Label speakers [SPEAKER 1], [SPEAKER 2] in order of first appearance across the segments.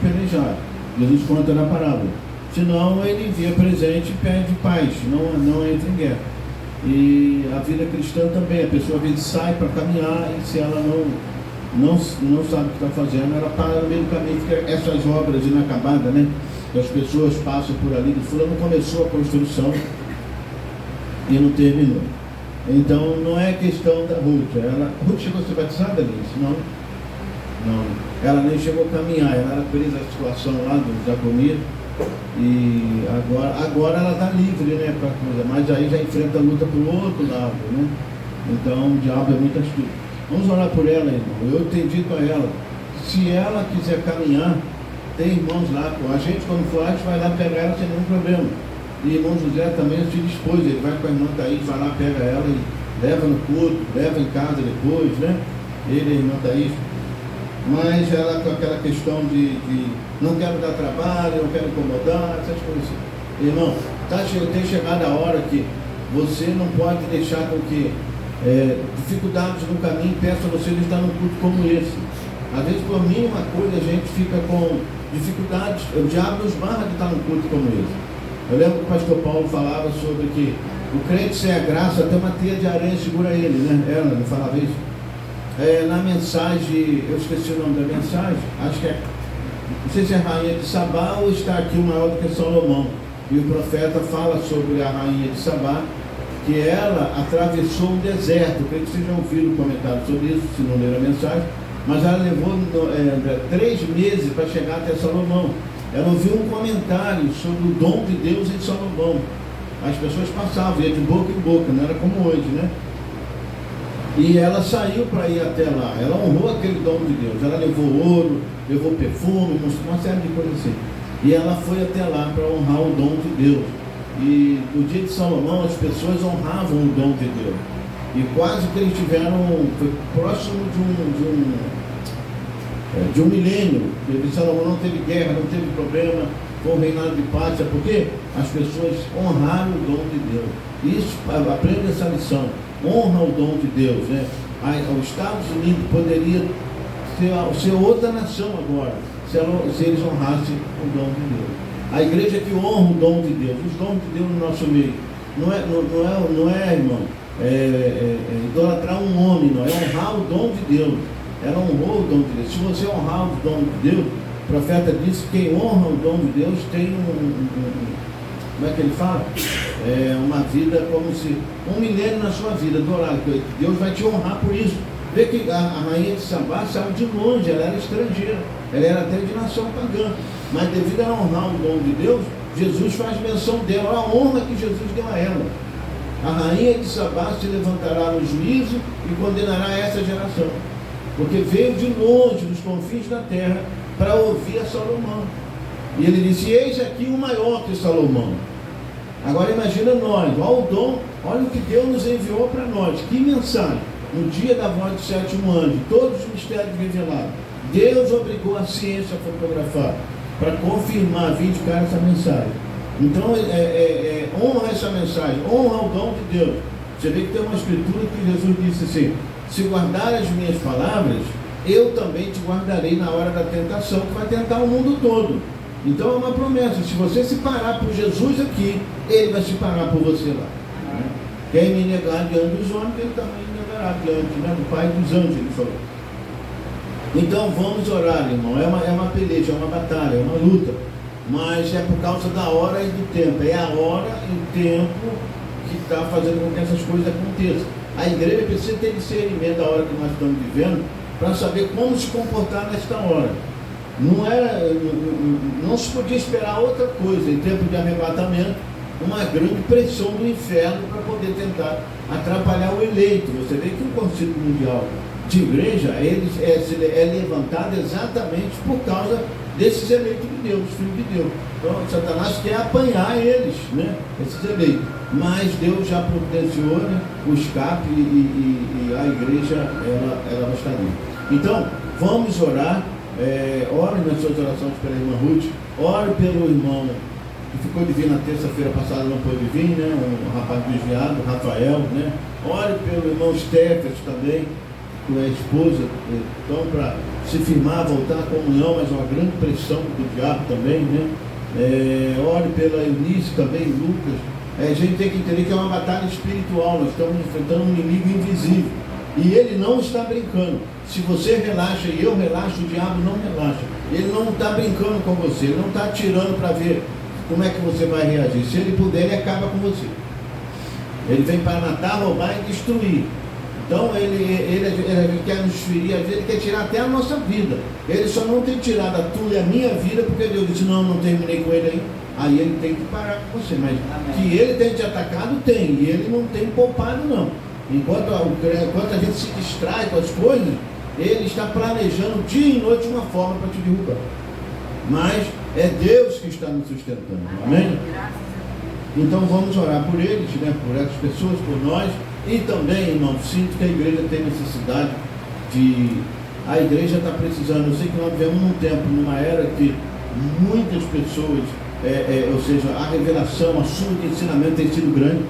[SPEAKER 1] pelejar. Jesus conta na parábola. Senão ele envia presente e pede paz, não entra em guerra. E a vida cristã também, a pessoa às vezes sai para caminhar e se ela não sabe o que está fazendo, ela para no meio do caminho, fica essas obras inacabadas, né? Que as pessoas passam por ali, o fulano começou a construção e não terminou. Então não é questão da Ruth. Ruth chegou a ser batizada, Alice? Não. Ela nem chegou a caminhar, ela era presa à situação lá do Jacomir. E agora ela está livre, né, para coisa, mas aí já enfrenta a luta para o outro lado, né? Então o diabo é muito astuto. Vamos orar por ela, irmão. Eu tenho dito a ela, se ela quiser caminhar, tem irmãos lá, a gente quando for, a gente vai lá pegar ela sem nenhum problema. E irmão José também se dispôs, ele vai com a irmã Thaís, vai lá, pega ela e leva no culto, leva em casa depois, né? Ele e a irmã Thaís. Mas ela com aquela questão de não quero dar trabalho, não quero incomodar, essas coisas. Irmão, tem chegado a hora que você não pode deixar com que dificuldades no caminho impeçam você de estar num culto como esse. Às vezes, por mínima coisa, a gente fica com dificuldades, o diabo nos barra de estar num culto como esse. Eu lembro que o pastor Paulo falava sobre que o crente sem a graça tem uma teia de aranha segura ele, né? Ela não falava isso. Na mensagem, eu esqueci o nome da mensagem, acho que não sei se é a rainha de Sabá ou está aqui o maior do que Salomão. E o profeta fala sobre a rainha de Sabá, que ela atravessou um deserto. Eu creio que vocês já ouviram um comentário sobre isso, se não leram a mensagem. Mas ela levou 3 meses para chegar até Salomão. Ela ouviu um comentário sobre o dom de Deus em Salomão. As pessoas passavam, ia de boca em boca, não era como hoje, né? E ela saiu para ir até lá, ela honrou aquele dom de Deus, ela levou ouro, levou perfume, uma série de coisas assim. E ela foi até lá para honrar o dom de Deus. E no dia de Salomão as pessoas honravam o dom de Deus. E quase que eles foi próximo de um milênio. E Salomão não teve guerra, não teve problema, foi um reinado de paz, porque as pessoas honraram o dom de Deus. Isso, aprenda essa lição. Honra o dom de Deus, né? Os Estados Unidos poderia ser outra nação agora, se eles honrassem o dom de Deus. A igreja que honra o dom de Deus, os dons de Deus no nosso meio, não é, irmão, idolatrar um homem, não é honrar o dom de Deus. Ela honrou o dom de Deus. Se você honrar o dom de Deus, o profeta disse que quem honra o dom de Deus tem como é que ele fala? Uma vida como se um milênio na sua vida, dourado. Deus vai te honrar por isso. Vê que a rainha de Sabá saiu de longe, ela era estrangeira, ela era até de nação pagã, mas devido a honrar o dom de Deus, Jesus faz menção dela, a honra que Jesus deu a ela. A rainha de Sabá se levantará no juízo e condenará essa geração, porque veio de longe, dos confins da terra, para ouvir a Salomão. E ele disse: eis aqui o maior que Salomão. Agora imagina nós, olha o dom, olha o que Deus nos enviou para nós, que mensagem. No dia da voz do 7º anjo, todos os mistérios revelados, Deus obrigou a ciência a fotografar, para confirmar, vindicar essa mensagem. Então, honra essa mensagem, honra o dom de Deus. Você vê que tem uma escritura que Jesus disse assim: se guardar as minhas palavras, eu também te guardarei na hora da tentação, que vai tentar o mundo todo. Então é uma promessa, se você se parar por Jesus aqui, Ele vai se parar por você lá. Quem me negar diante dos homens, Ele também negará diante, do Pai dos anjos, Ele falou. Então vamos orar, irmão. É uma peleja, é uma batalha, é uma luta, mas é por causa da hora e do tempo. É a hora e o tempo que está fazendo com que essas coisas aconteçam. A igreja precisa ter discernimento da hora que nós estamos vivendo, para saber como se comportar nesta hora. Não se podia esperar outra coisa, em tempo de arrebatamento, uma grande pressão do inferno para poder tentar atrapalhar o eleito. Você vê que o Conselho Mundial de Igreja é levantado exatamente por causa desses eleitos de Deus, filhos de Deus. Então Satanás quer apanhar eles, esses eleitos, mas Deus já providenciou, o escape e a igreja ela vai estar ali. Então vamos orar. Ore nas suas orações pela irmã Ruth, ore pelo irmão que ficou de vir na terça-feira passada, não pôde vir, um rapaz desviado, Rafael, ore pelo irmão Stefas também, com a esposa, então para se firmar, voltar à comunhão, mas uma grande pressão do diabo também, né? Ore pela Eunice também, Lucas. A gente tem que entender que é uma batalha espiritual, nós estamos enfrentando um inimigo invisível. E ele não está brincando. Se você relaxa e eu relaxo, o diabo não relaxa. Ele não está brincando com você, ele não está atirando para ver como é que você vai reagir. Se ele puder, ele acaba com você. Ele vem para matar, roubar e destruir. Então ele quer nos ferir, às vezes ele quer tirar até a nossa vida. Ele só não tem tirado a tua e a minha vida porque Deus disse, não terminei com ele aí. Aí ele tem que parar com você. Mas que ele tem te atacado, tem. E ele não tem poupado, não. Enquanto a gente se distrai com as coisas, ele está planejando dia e noite uma forma para te derrubar. Mas é Deus que está nos sustentando. Amém? Então vamos orar por eles, né? Por essas pessoas, por nós. E também, irmão, sinto que a igreja tem necessidade de... A igreja está precisando. Eu sei que nós vivemos num tempo, numa era que muitas pessoas, ou seja, a revelação, a sua de ensinamento tem sido grande.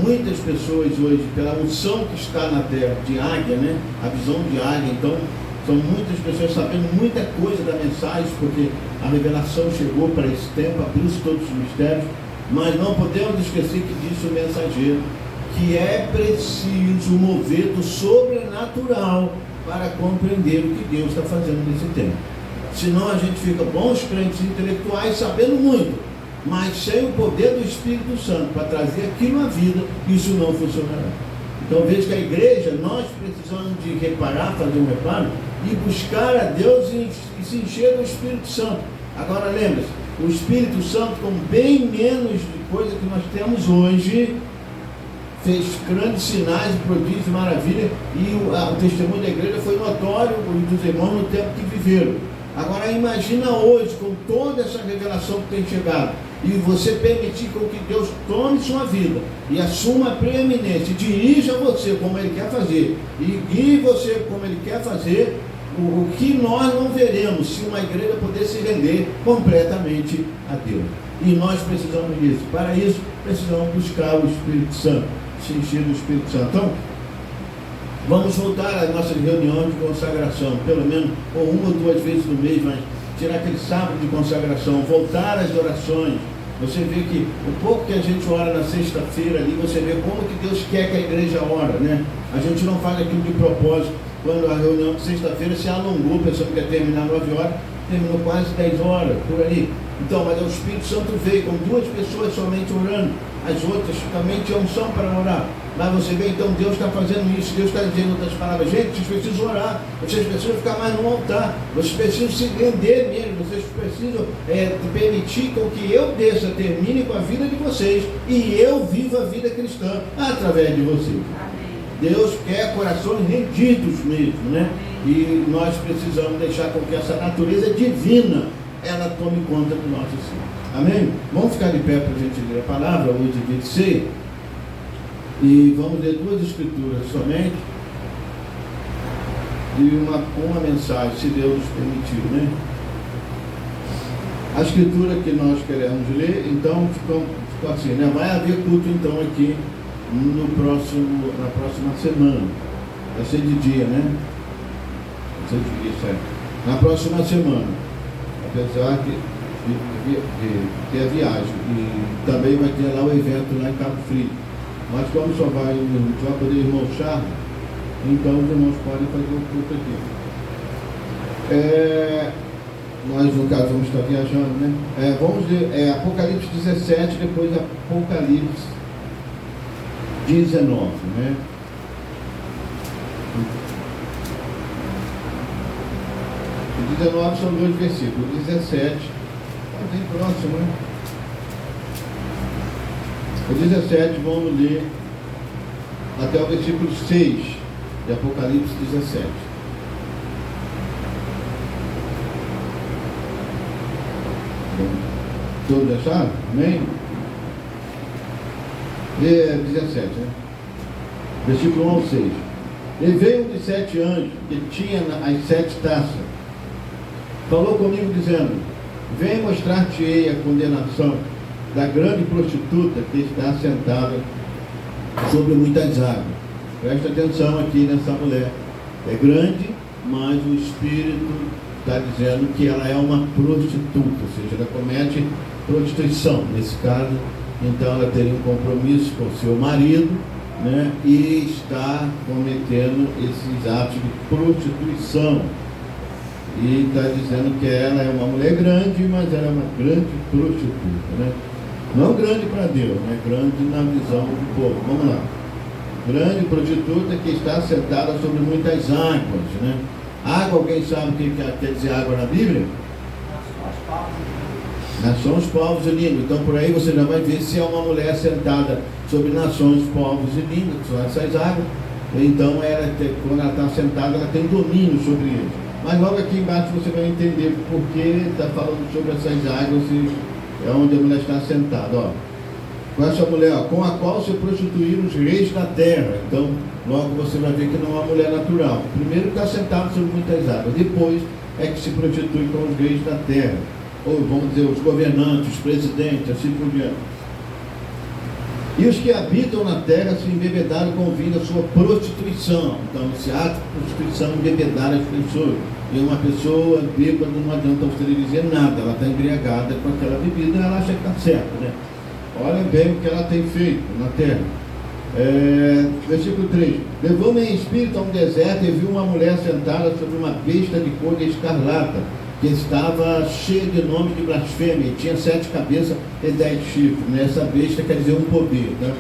[SPEAKER 1] Muitas pessoas hoje, pela unção que está na terra, de águia, né? A visão de águia, então, são muitas pessoas sabendo muita coisa da mensagem, porque a revelação chegou para esse tempo, abriu-se todos os mistérios, mas não podemos esquecer que disse o mensageiro, que é preciso mover do sobrenatural para compreender o que Deus está fazendo nesse tempo. Senão a gente fica bons crentes intelectuais sabendo muito, mas sem o poder do Espírito Santo para trazer aquilo à vida, isso não funcionará. Então veja que a igreja, nós precisamos de reparar, fazer um reparo e buscar a Deus e se encher do Espírito Santo. Agora lembre-se, o Espírito Santo, com bem menos de coisa que nós temos hoje, fez grandes sinais, prodígios, maravilha, e o testemunho da igreja foi notório dos irmãos no tempo que viveram. Agora imagina hoje, com toda essa revelação que tem chegado, e você permitir com que Deus tome sua vida e assuma a preeminência, dirija você como Ele quer fazer, e guie você como Ele quer fazer, o que nós não veremos se uma igreja puder se render completamente a Deus. E nós precisamos disso. Para isso, precisamos buscar o Espírito Santo, se encher do Espírito Santo. Então, vamos voltar às nossas reuniões de consagração, pelo menos ou uma ou duas vezes no mês, mas tirar aquele sábado de consagração, voltar às orações. Você vê que o pouco que a gente ora na sexta-feira ali, você vê como que Deus quer que a igreja ora, né? A gente não faz aquilo de propósito. Quando a reunião de sexta-feira se alongou, pensando que ia terminar 9 horas, terminou quase 10 horas, por ali. Então, mas o Espírito Santo veio com 2 pessoas somente orando, as outras também tinham unção para orar. Mas você vê, então, Deus está fazendo isso, Deus está dizendo outras palavras, gente, vocês precisam orar, vocês precisam ficar mais no altar, vocês precisam se render mesmo, vocês precisam permitir com que eu desça, termine com a vida de vocês, e eu viva a vida cristã através de vocês. Deus quer corações rendidos mesmo, né? E nós precisamos deixar com que essa natureza divina, ela tome conta do nosso ser. Amém? Vamos ficar de pé para a gente ler a palavra, hoje é dia de ceia. E vamos ler 2 escrituras somente. E uma mensagem, se Deus nos permitir, né? A escritura que nós queremos ler, então, ficou assim, né? Vai haver culto, então, aqui na próxima semana. Vai ser de dia, né? Vai ser de dia, certo? Na próxima semana. Apesar de ter a viagem. E também vai ter lá o evento lá em Cabo Frio. Mas como só vai poder irmão Charles, então os irmãos podem fazer o culto aqui. Nós, no caso, vamos estar viajando, né? Vamos ler Apocalipse 17, depois Apocalipse 19, né? O 19 são 2 versículos, 17 está bem próximo, né? O 17 vamos ler até o versículo 6 de Apocalipse 17. Todos acharam? Amém? 17, né? Versículo 1 ao 6. E veio um de 7 anjos, que tinha as 7 taças. Falou comigo dizendo: vem mostrar-te-ei a condenação da grande prostituta que está sentada sobre muitas águas. Presta atenção aqui nessa mulher. é grande, mas o Espírito está dizendo que ela é uma prostituta, ou seja, ela comete prostituição, nesse caso. Então ela teria um compromisso com o seu marido, né, e está cometendo esses atos de prostituição. E está dizendo que ela é uma mulher grande, mas ela é uma grande prostituta, né? Não grande para Deus, né? Grande na visão do povo. Vamos lá. Grande prostituta que está sentada sobre muitas águas, né? Água, alguém sabe o que quer dizer água na Bíblia? Nações, povos e línguas. Então por aí você já vai ver se é uma mulher sentada sobre nações, povos e línguas, que são essas águas. Então quando ela está sentada, ela tem domínio sobre eles. Mas logo aqui embaixo você vai entender porque está falando sobre essas águas e é onde a mulher está sentada. Ó. Com essa mulher, ó, com a qual se prostituíram os reis da terra. Então logo você vai ver que não é uma mulher natural. Primeiro está sentado sobre muitas águas, depois é que se prostitui com os reis da terra. Ou vamos dizer, os governantes, os presidentes, assim por diante. E os que habitam na terra se embebedaram com o vinho da sua prostituição. Então, esse ato de prostituição embebedar as pessoas. E uma pessoa bêbada não adianta você dizer nada, ela está embriagada com aquela bebida, ela acha que está certo, né? Olha bem o que ela tem feito na terra. Versículo 3: levou-me em espírito a um deserto e vi uma mulher sentada sobre uma besta de cor escarlata, que estava cheia de nomes de blasfêmia, e tinha 7 cabeças e 10 chifres, né? Essa besta quer dizer um poder, tá?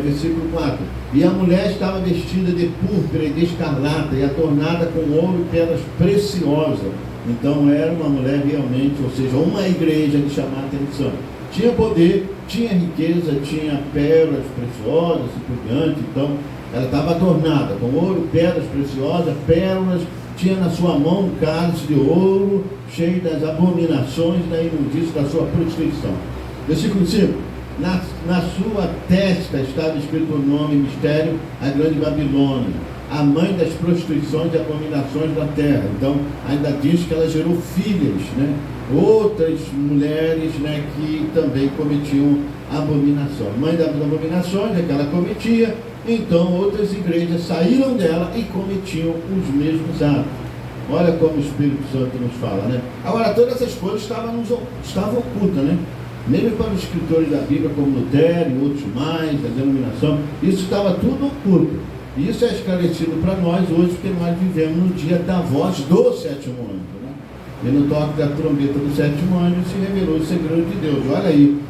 [SPEAKER 1] Versículo 4: e a mulher estava vestida de púrpura e de escarlata, e adornada com ouro e pedras preciosas. Então era uma mulher realmente, ou seja, uma igreja de chamar a atenção. Tinha poder, tinha riqueza, tinha pérolas preciosas e por diante. Então ela estava adornada com ouro, pedras preciosas, pérolas. Tinha na sua mão um cálice de ouro, cheio das abominações da imundícia da sua prostituição. Versículo 5: na sua testa estava escrito o nome mistério, a grande Babilônia, a mãe das prostituições e abominações da terra. Então ainda diz que ela gerou filhas, né? Outras mulheres, né, que também cometiam abominação. Mãe das abominações é que ela cometia. Então outras igrejas saíram dela e cometiam os mesmos atos. Olha como o Espírito Santo nos fala, né? Agora, todas essas coisas estavam ocultas, né? Mesmo para os escritores da Bíblia, como Lutero e outros mais, a denominação, isso estava tudo oculto. E isso é esclarecido para nós hoje, porque nós vivemos no dia da voz do sétimo anjo, né? E no toque da trombeta do sétimo anjo se revelou o segredo de Deus. Olha aí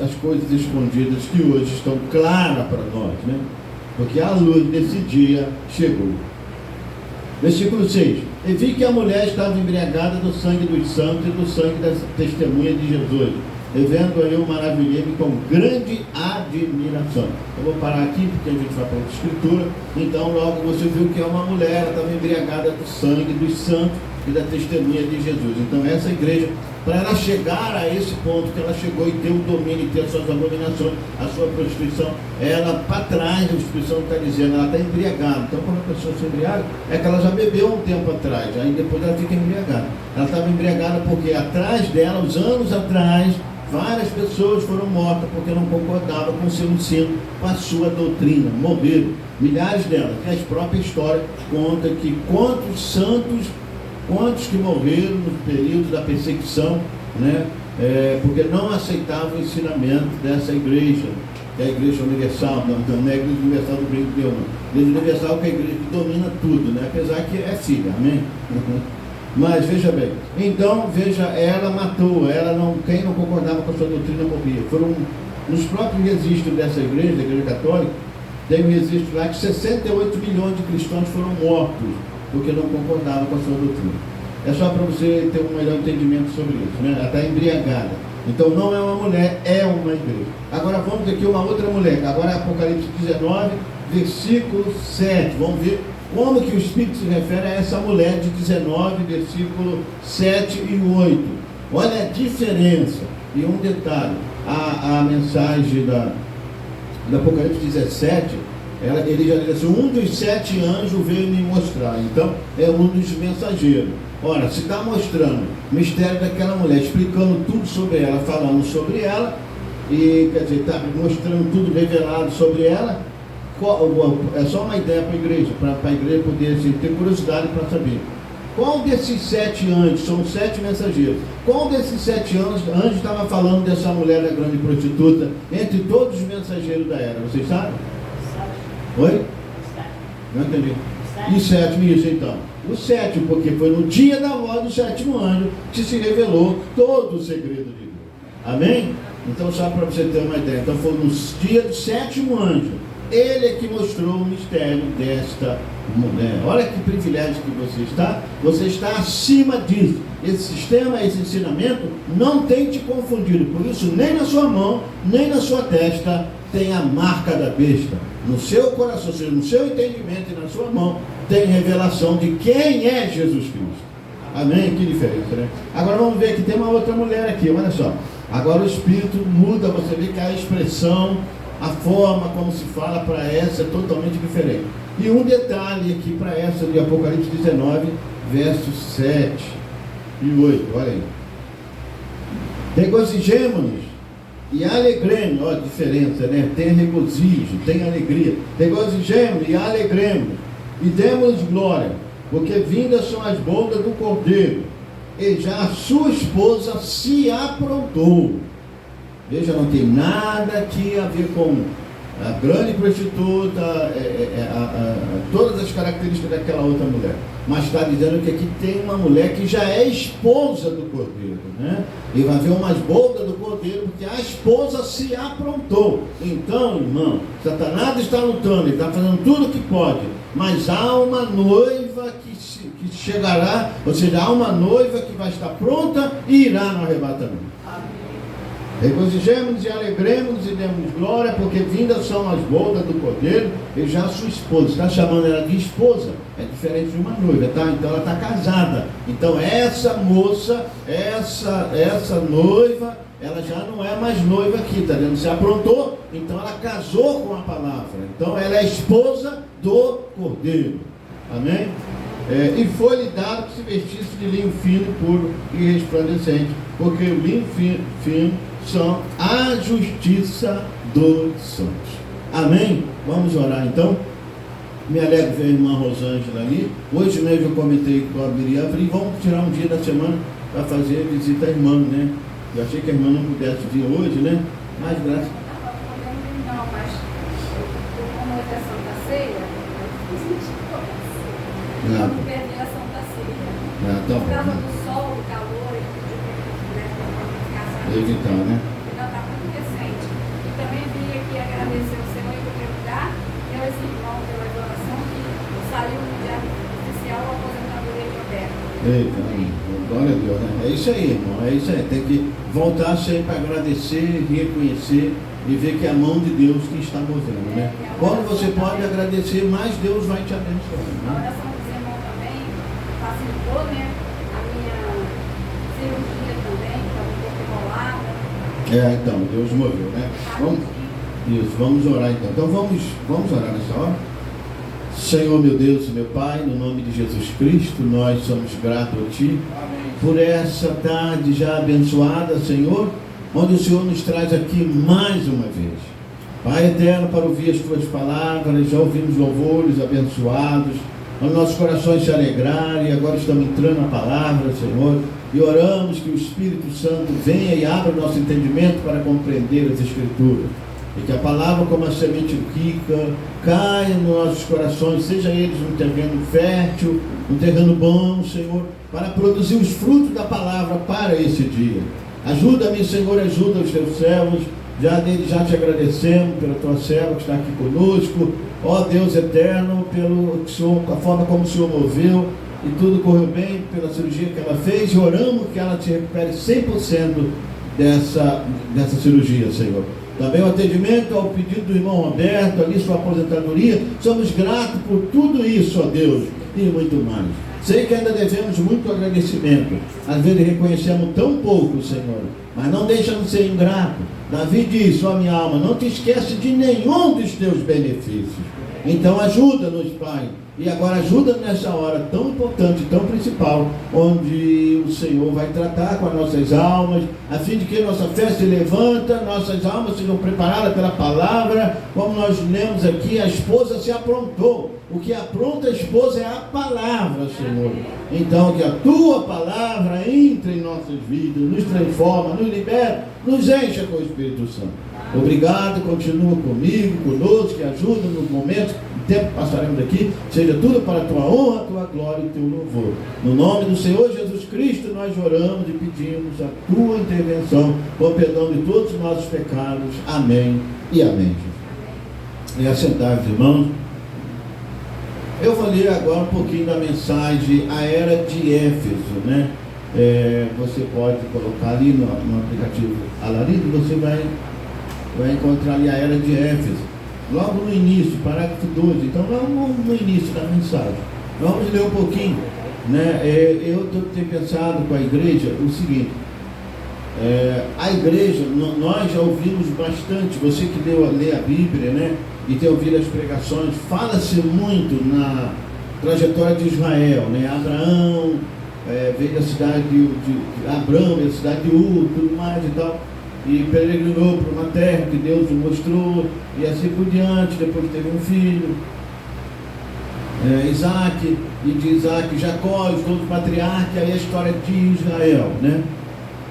[SPEAKER 1] as coisas escondidas que hoje estão claras para nós, né? Porque a luz desse dia chegou. Versículo 6: e vi que a mulher estava embriagada do sangue dos santos e do sangue das testemunhas de Jesus. E vendo eu, maravilhei-me com grande admiração. Eu vou parar aqui porque a gente vai para outra escritura. Então logo você viu que é uma mulher, ela estava embriagada do sangue dos santos e da testemunha de Jesus. Então essa igreja, para ela chegar a esse ponto que ela chegou e ter o domínio, e ter as suas abominações, a sua prostituição, ela para trás, a Espírito está dizendo, ela está embriagada. Então quando a pessoa se embriaga, é que ela já bebeu um tempo atrás, aí depois ela fica embriagada. Ela estava embriagada porque atrás dela, uns anos atrás, várias pessoas foram mortas porque não concordavam com o seu ensino, com a sua doutrina, morreram. Milhares delas. E a própria história conta que quantos que morreram no período da perseguição, né? Porque não aceitavam o ensinamento dessa igreja, que é a Igreja Universal. Não é a Igreja Universal do Reino de Deus, não. A Igreja Universal que é a igreja que domina tudo, né? Apesar que é filha, amém? Mas veja bem, então veja, ela matou, quem não concordava com a sua doutrina morria. Foram nos próprios registros dessa igreja, da Igreja Católica, tem um registro lá que 68 milhões de cristãos foram mortos porque não concordavam com a sua doutrina. É só para você ter um melhor entendimento sobre isso, né? Ela está embriagada. Então não é uma mulher, é uma igreja. Agora vamos aqui uma outra mulher. Agora é Apocalipse 19, versículo 7. Vamos ver como que o Espírito se refere a essa mulher de 19, versículo 7 e 8. Olha a diferença. E um detalhe, a mensagem da Apocalipse 17, ele já diz assim, um dos 7 anjos veio me mostrar. Então, é um dos mensageiros. Ora, se está mostrando o mistério daquela mulher, explicando tudo sobre ela, falando sobre ela, e quer dizer, está mostrando tudo revelado sobre ela, É só uma ideia para a igreja, para a igreja poder assim, ter curiosidade para saber. Qual desses 7 anjos, são 7 mensageiros, qual desses 7 anjos estava falando dessa mulher da grande prostituta entre todos os mensageiros da era? Vocês sabem? Oi? Não entendi. E 7, isso então. O 7, porque foi no dia da voz do 7º anjo que se revelou todo o segredo de Deus. Amém? Então, só para você ter uma ideia. Então, foi no dia do 7º anjo. Ele é que mostrou o mistério desta mulher. Olha que privilégio que você está. Você está acima disso. Esse sistema, esse ensinamento não tem te confundido. Por isso, nem na sua mão, nem na sua testa tem a marca da besta. No seu coração, ou seja, no seu entendimento e na sua mão, tem revelação de quem é Jesus Cristo. Amém? Que diferença, né? Agora vamos ver que tem uma outra mulher aqui, olha só. Agora o Espírito muda, você vê que a expressão, a forma como se fala para essa é totalmente diferente. E um detalhe aqui para essa de Apocalipse 19, versos 7 e 8, olha aí. Regozijemo-nos e alegremos, olha a diferença, né? Tem regozijo, tem alegria. Regozijemo-nos e alegremos e demos glória, porque vindas são as bodas do Cordeiro, e já a sua esposa se aprontou. Veja, não tem nada aqui a ver com a grande prostituta, todas as características daquela outra mulher. Mas está dizendo que aqui tem uma mulher que já é esposa do Cordeiro, né? E vai ver umas bodas do Cordeiro, porque a esposa se aprontou. Então, irmão, Satanás está lutando, ele está fazendo tudo o que pode, mas há uma noiva que chegará, ou seja, há uma noiva que vai estar pronta e irá no arrebatamento. Regozijemos e alegremos e demos glória, porque vindas são as bodas do Cordeiro e já sua esposa. Está chamando ela de esposa, é diferente de uma noiva, tá? Então ela está casada. Então essa moça, essa noiva, ela já não é mais noiva aqui, está dizendo? Se aprontou, então ela casou com a palavra. Então ela é esposa do Cordeiro. Amém? E foi-lhe dado que se vestisse de linho fino, puro e resplandecente, porque o linho fino são a justiça dos santos. Amém? Vamos orar então. Me alegro ver a irmã Rosângela ali. Hoje mesmo eu comentei com a Miriam, falei, vamos tirar um dia da semana para fazer visita à irmã, né? Eu achei que a irmã não pudesse vir hoje, né? Mas graças
[SPEAKER 2] não, mas como é a Santa Ceia, não perdi a Santa Ceia. Por causa do sol, do calor,
[SPEAKER 1] evitar, né?
[SPEAKER 2] Ainda está muito recente. E também vim aqui agradecer o Senhor em primeiro lugar, e esse irmão pela oração que saiu no diário oficial a aposentadoria de Roberto.
[SPEAKER 1] Eita, glória a Deus, né? É isso aí, irmão, é isso aí. Tem que voltar sempre para agradecer, reconhecer e ver que é a mão de Deus que está movendo, né? Quando você pode agradecer, mais Deus vai te abençoar, né?
[SPEAKER 2] A oração do irmão também facilitou, né? A minha cirurgia também, que estava um pouco enrolada.
[SPEAKER 1] Então, Deus moveu, né? Vamos orar então. Então vamos orar nessa hora. Senhor, meu Deus e meu Pai, no nome de Jesus Cristo, nós somos gratos a Ti por essa tarde já abençoada, Senhor, onde o Senhor nos traz aqui mais uma vez. Pai eterno, para ouvir as Tuas palavras, já ouvimos louvores abençoados, os nossos corações se alegrarem, e agora estamos entrando na palavra, Senhor, e oramos que o Espírito Santo venha e abra o nosso entendimento para compreender as Escrituras, e que a palavra, como a semente rica, caia nos nossos corações, seja eles um terreno fértil, um terreno bom, Senhor, para produzir os frutos da palavra para esse dia. Ajuda-me, Senhor, ajuda os Teus servos. Já te agradecemos pela Tua serva que está aqui conosco, ó Deus eterno, a forma como o Senhor moveu, e tudo correu bem pela cirurgia que ela fez, e oramos que ela te recupere 100% dessa cirurgia, Senhor. Também o atendimento ao pedido do irmão Roberto, ali sua aposentadoria, somos gratos por tudo isso, ó Deus, e muito mais. Sei que ainda devemos muito agradecimento, às vezes reconhecemos tão pouco, Senhor, mas não deixamos de ser ingrato. Davi diz, ó minha alma, não te esquece de nenhum dos teus benefícios. Então ajuda-nos, Pai, E agora ajuda nessa hora tão importante, tão principal, onde o Senhor vai tratar com as nossas almas, a fim de que nossa fé se levanta, nossas almas sejam preparadas pela palavra. Como nós lemos aqui, a esposa se aprontou. O que apronta a esposa é a palavra, Senhor. Então que a tua palavra entre em nossas vidas, nos transforma, nos liberta, nos encha com o Espírito Santo. Obrigado, continua comigo, conosco, que ajuda nos momentos, no tempo que passaremos aqui, seja tudo para a tua honra, a tua glória e o teu louvor. No nome do Senhor Jesus Cristo, nós oramos e pedimos a tua intervenção, com perdão de todos os nossos pecados. Amém e amém. E assentar-vos, irmãos. Eu vou ler agora um pouquinho da mensagem A Era de Éfeso, né? Você pode colocar ali no aplicativo Alarido, você vai encontrar ali a Era de Éfeso, logo no início, parágrafo 12. Então, logo no início da mensagem, vamos ler um pouquinho, né? Eu tenho pensado com a igreja o seguinte: a igreja, nós já ouvimos bastante, você que lê a Bíblia, né, e tem ouvido as pregações, fala-se muito na trajetória de Israel, né? Abraão veio da cidade de Abrão, da cidade de Ur, tudo mais e tal, e peregrinou para uma terra que Deus lhe mostrou, e assim por diante. Depois teve um filho, Isaac, e de Isaac Jacó, os outros patriarcas, aí a história de Israel, né?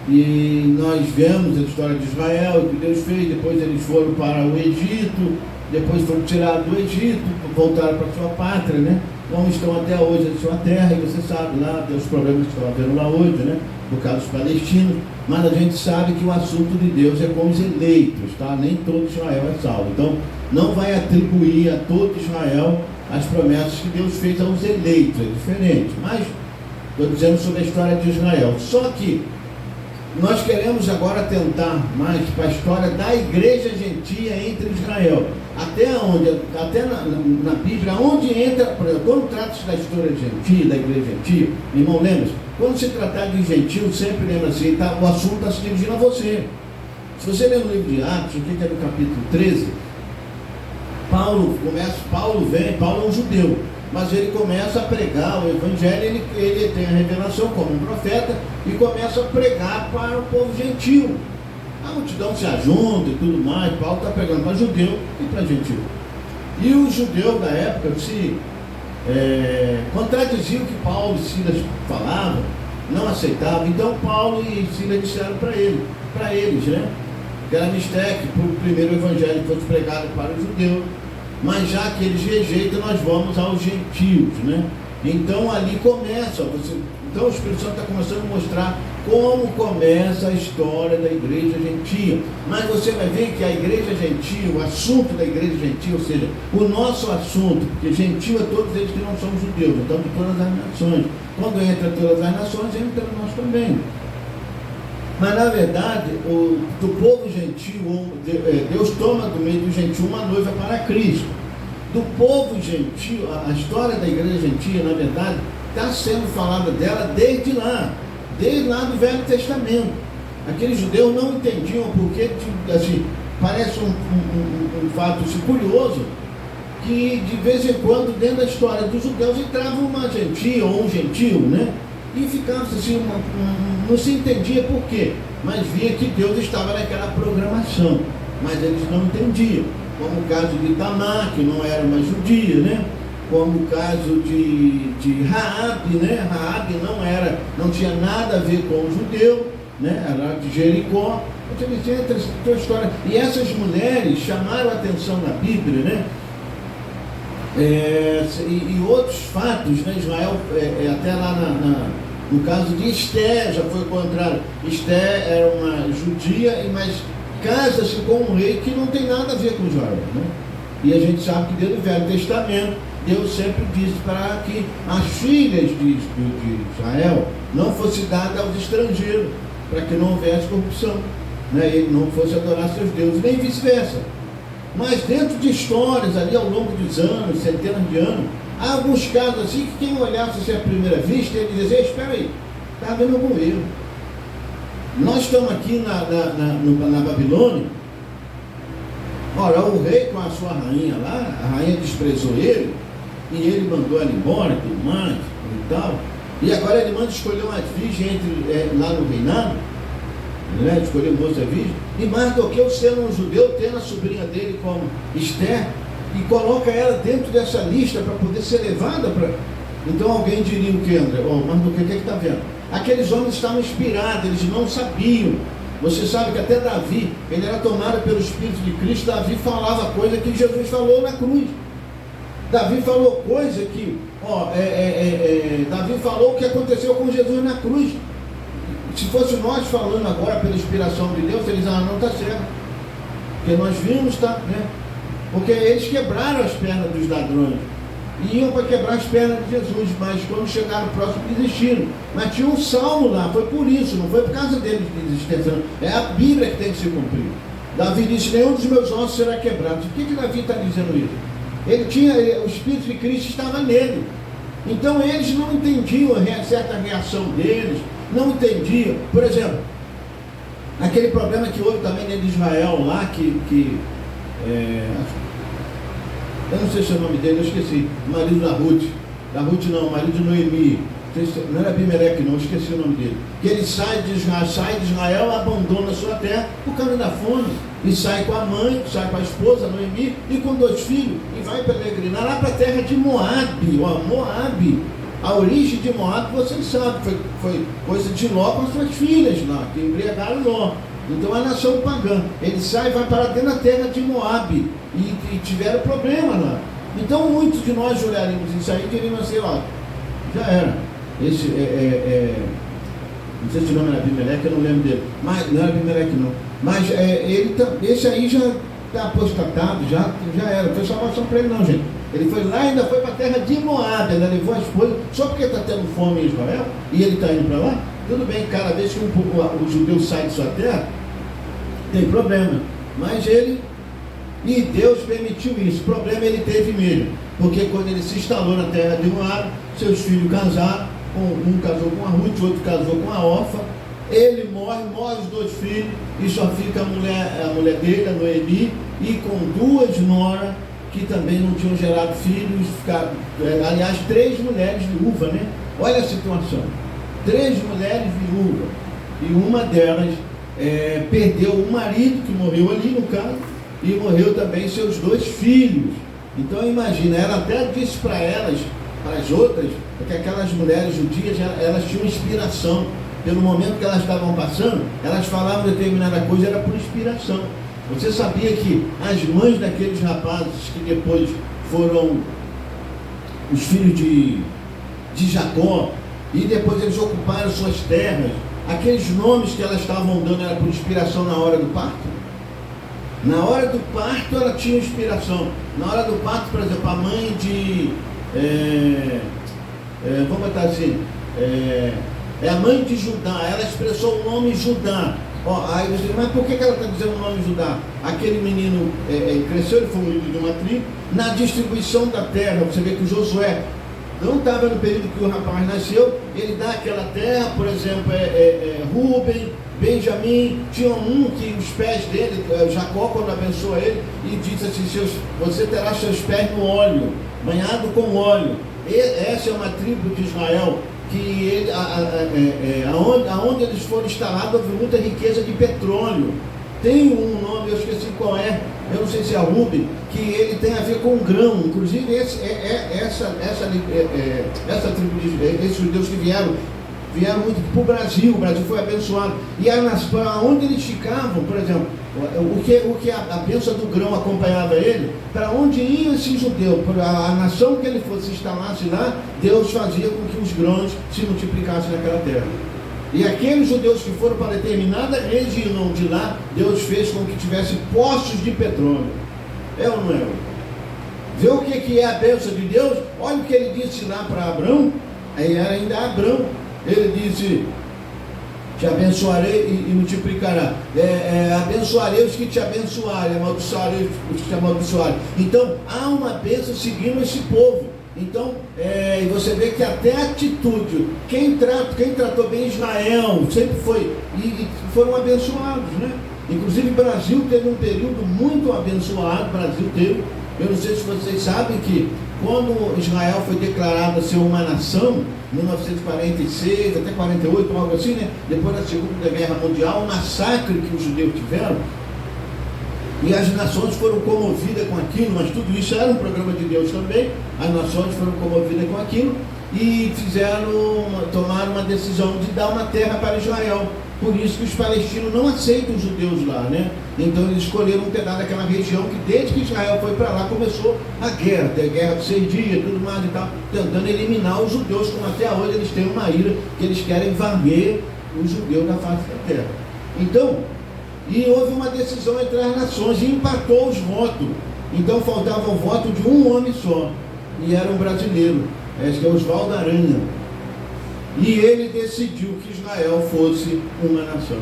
[SPEAKER 1] E nós vemos a história de Israel, o que Deus fez. Depois eles foram para o Egito, depois foram tirados do Egito, voltaram para a sua pátria, né? Como estão até hoje na sua terra, e você sabe lá, tem os problemas que estão havendo lá hoje, né? Por causa dos palestinos, mas a gente sabe que o assunto de Deus é com os eleitos, tá? Nem todo Israel é salvo. Então, não vai atribuir a todo Israel as promessas que Deus fez aos eleitos, é diferente. Mas, estou dizendo sobre a história de Israel. Só que nós queremos agora tentar mais para a história da igreja gentia entre Israel. Até na Bíblia, onde entra, por exemplo, quando trata-se da história gentia, da igreja gentia, irmão, lembra-se, quando se tratar de gentil, sempre lembra assim, tá, o assunto está se dirigindo a você. Se você ler no livro de Atos, aqui que é no capítulo 13, Paulo é um judeu, mas ele começa a pregar o evangelho, ele tem a revelação como um profeta e começa a pregar para o povo gentil. A multidão se ajunta e tudo mais. Paulo está pregando para judeu e para gentil. E os judeus da época se contradiziam o que Paulo e Silas falavam, não aceitavam. Então Paulo e Silas disseram para eles, né, que era mistério que o primeiro evangelho fosse pregado para os judeus, mas já que eles rejeitam, nós vamos aos gentios, né? Então ali começa, então o Espírito Santo está começando a mostrar como começa a história da igreja gentia. Mas você vai ver que a igreja gentia, o assunto da igreja gentia, ou seja, o nosso assunto, porque gentil é todos eles que não são judeus, então de todas as nações. Quando entra todas as nações, entra nós também. Mas na verdade, do povo gentil, Deus toma do meio do gentil uma noiva para Cristo. Do povo gentil, a história da igreja gentia, na verdade, está sendo falada dela desde lá do Velho Testamento. Aqueles judeus não entendiam porque, assim, parece um fato assim, curioso, que de vez em quando, dentro da história dos judeus, entrava uma gentia ou um gentil, né? E ficava assim, não se entendia por quê, mas via que Deus estava naquela programação, mas eles não entendiam. Como o caso de Tamar, que não era uma judia, né? Como o caso de Raabe, né? Raabe não tinha nada a ver com o judeu, né? Era de Jericó. Então, a história. E essas mulheres chamaram a atenção na Bíblia, né? E outros fatos, né? Israel, até lá no caso de Esté, já foi o contrário. Esté era uma judia, mas casa-se com um rei que não tem nada a ver com Israel, né? E a gente sabe que dentro do Velho Testamento, Deus sempre disse para que as filhas de Israel não fossem dadas aos estrangeiros, para que não houvesse corrupção, né? Ele não fosse adorar seus deuses, nem vice-versa. Mas dentro de histórias ali ao longo dos anos, centenas de anos, há alguns casos assim que quem olhasse assim à primeira vista, ele dizia: espera aí, está havendo algum erro. Nós estamos aqui na Babilônia. Ora, o rei com a sua rainha lá, a rainha desprezou ele, e ele mandou ela embora e tudo mais e tal. E agora ele manda escolher uma virgem lá no reinado, né? Escolher moça virgem, e Mardoqueu, sendo um judeu, tendo a sobrinha dele como Esther, e coloca ela dentro dessa lista para poder ser levada para. Então alguém diria o que, André? Mardoqueu, o que está vendo? Aqueles homens estavam inspirados, eles não sabiam. Você sabe que até Davi, ele era tomado pelo Espírito de Cristo. Davi falava coisa que Jesus falou na cruz. Davi falou coisa que, Davi falou o que aconteceu com Jesus na cruz. Se fosse nós falando agora pela inspiração de Deus, eles diziam, não está certo. Porque nós vimos, tá, né? Porque eles quebraram as pernas dos ladrões. E iam para quebrar as pernas de Jesus, mas quando chegaram próximo desistiram. Mas tinha um salmo lá, foi por isso, não foi por causa deles que desistiram. É a Bíblia que tem que se cumprir. Davi disse, nenhum dos meus ossos será quebrado. Por que Davi está dizendo isso? O Espírito de Cristo estava nele. Então eles não entendiam certa reação deles, não entendiam. Por exemplo, aquele problema que houve também dentro de Israel lá, eu não sei se é o nome dele, eu esqueci, o marido da Ruth não, o marido de Noemi, não era Abimeleque não, eu esqueci o nome dele, que ele sai de Israel, abandona a sua terra por causa da fome, e sai com a mãe, sai com a esposa, Noemi, e com 2 filhos, e vai peregrinar lá para a terra de Moabe, Moabe, a origem de Moabe, vocês sabem, foi coisa de Ló com as suas filhas lá, que embriagaram Ló. Então é a nação pagã. Ele sai e vai para dentro da terra de Moabe. E tiveram problema lá. Então muitos de nós olharíamos isso aí e diríamos assim, já era. Esse não sei se o nome era Abimeleque, eu não lembro dele. Mas não era Abimeleque não. Mas esse aí já está apostatado, já era. Não foi salvação para ele não, gente. Ele foi lá e ainda foi para a terra de Moabe, ainda levou a esposa, só porque está tendo fome em Israel, e ele está indo para lá. Tudo bem, cada vez que o judeu sai de sua terra, tem problema. Mas e Deus permitiu isso. O problema ele teve mesmo. Porque quando ele se instalou na terra de Moabe, seus filhos casaram, um casou com a Ruth, outro casou com a Orfa. Ele morre os 2 filhos, e só fica a mulher dele, a Noemi, e com 2 noras, que também não tinham gerado filhos. Aliás, 3 mulheres viúvas, né? Olha a situação. 3 mulheres viúvas, e uma delas perdeu o marido, que morreu ali no caso, e morreu também seus 2 filhos. Então imagina, ela até disse para elas, para as outras, porque aquelas mulheres judias, elas tinham inspiração. Pelo momento que elas estavam passando, elas falavam determinada coisa, era por inspiração. Você sabia que as mães daqueles rapazes que depois foram os filhos de Jacó, e depois eles ocuparam suas terras, aqueles nomes que elas estavam dando era por inspiração na hora do parto? Na hora do parto ela tinha inspiração. Na hora do parto, por exemplo, a mãe de... vamos botar assim, é a mãe de Judá, ela expressou o nome Judá. Aí você diz, mas por que ela está dizendo o nome Judá? Aquele menino cresceu, ele foi um líder de uma tribo. Na distribuição da terra, você vê que Josué não estava no período que o rapaz nasceu, ele dá aquela terra, por exemplo, Rúben, Benjamim, tinha um que os pés dele, Jacó, quando abençoa ele, e disse assim, você terá seus pés no óleo, banhado com óleo. Essa é uma tribo de Israel, que aonde eles foram instalados, houve muita riqueza de petróleo. Tem um nome, eu esqueci qual é, eu não sei se é Rubem, que ele tem a ver com grão. Inclusive essa tribo de esses judeus que vieram muito para o Brasil foi abençoado. E onde eles ficavam, por exemplo, o que a bênção do grão acompanhava ele, para onde ia esse judeu, para a nação que ele fosse instalar-se lá, Deus fazia com que os grãos se multiplicassem naquela terra. E aqueles judeus que foram para determinada região de lá, Deus fez com que tivesse poços de petróleo. É ou não é? Vê o que é a bênção de Deus? Olha o que ele disse lá para Abrão. Aí era ainda Abrão. Ele disse, te abençoarei e multiplicará. Abençoarei os que te abençoarem, amaldiçoarei os que te amaldiçoarem. Então, há uma bênção seguindo esse povo. Então, você vê que até a atitude, quem tratou bem Israel, sempre foi, e foram abençoados, né? Inclusive, o Brasil teve um período muito abençoado, eu não sei se vocês sabem que quando Israel foi declarada ser uma nação, 1946 até 48, algo assim, né? Depois da Segunda Guerra Mundial, o massacre que os judeus tiveram, e as nações foram comovidas com aquilo, mas tudo isso era um programa de Deus também. As nações foram comovidas com aquilo e tomaram uma decisão de dar uma terra para Israel. Por isso que os palestinos não aceitam os judeus lá, né? Então eles escolheram um pedaço daquela região que desde que Israel foi para lá começou a guerra, tem guerra de 6 dias, tudo mais e tal, tentando eliminar os judeus, como até hoje eles têm uma ira que eles querem varrer os judeus da face da terra. Então, e houve uma decisão entre as nações e empatou os votos. Então faltava o voto de um homem só, e era um brasileiro, acho que é Oswaldo Aranha. E ele decidiu que Israel fosse uma nação.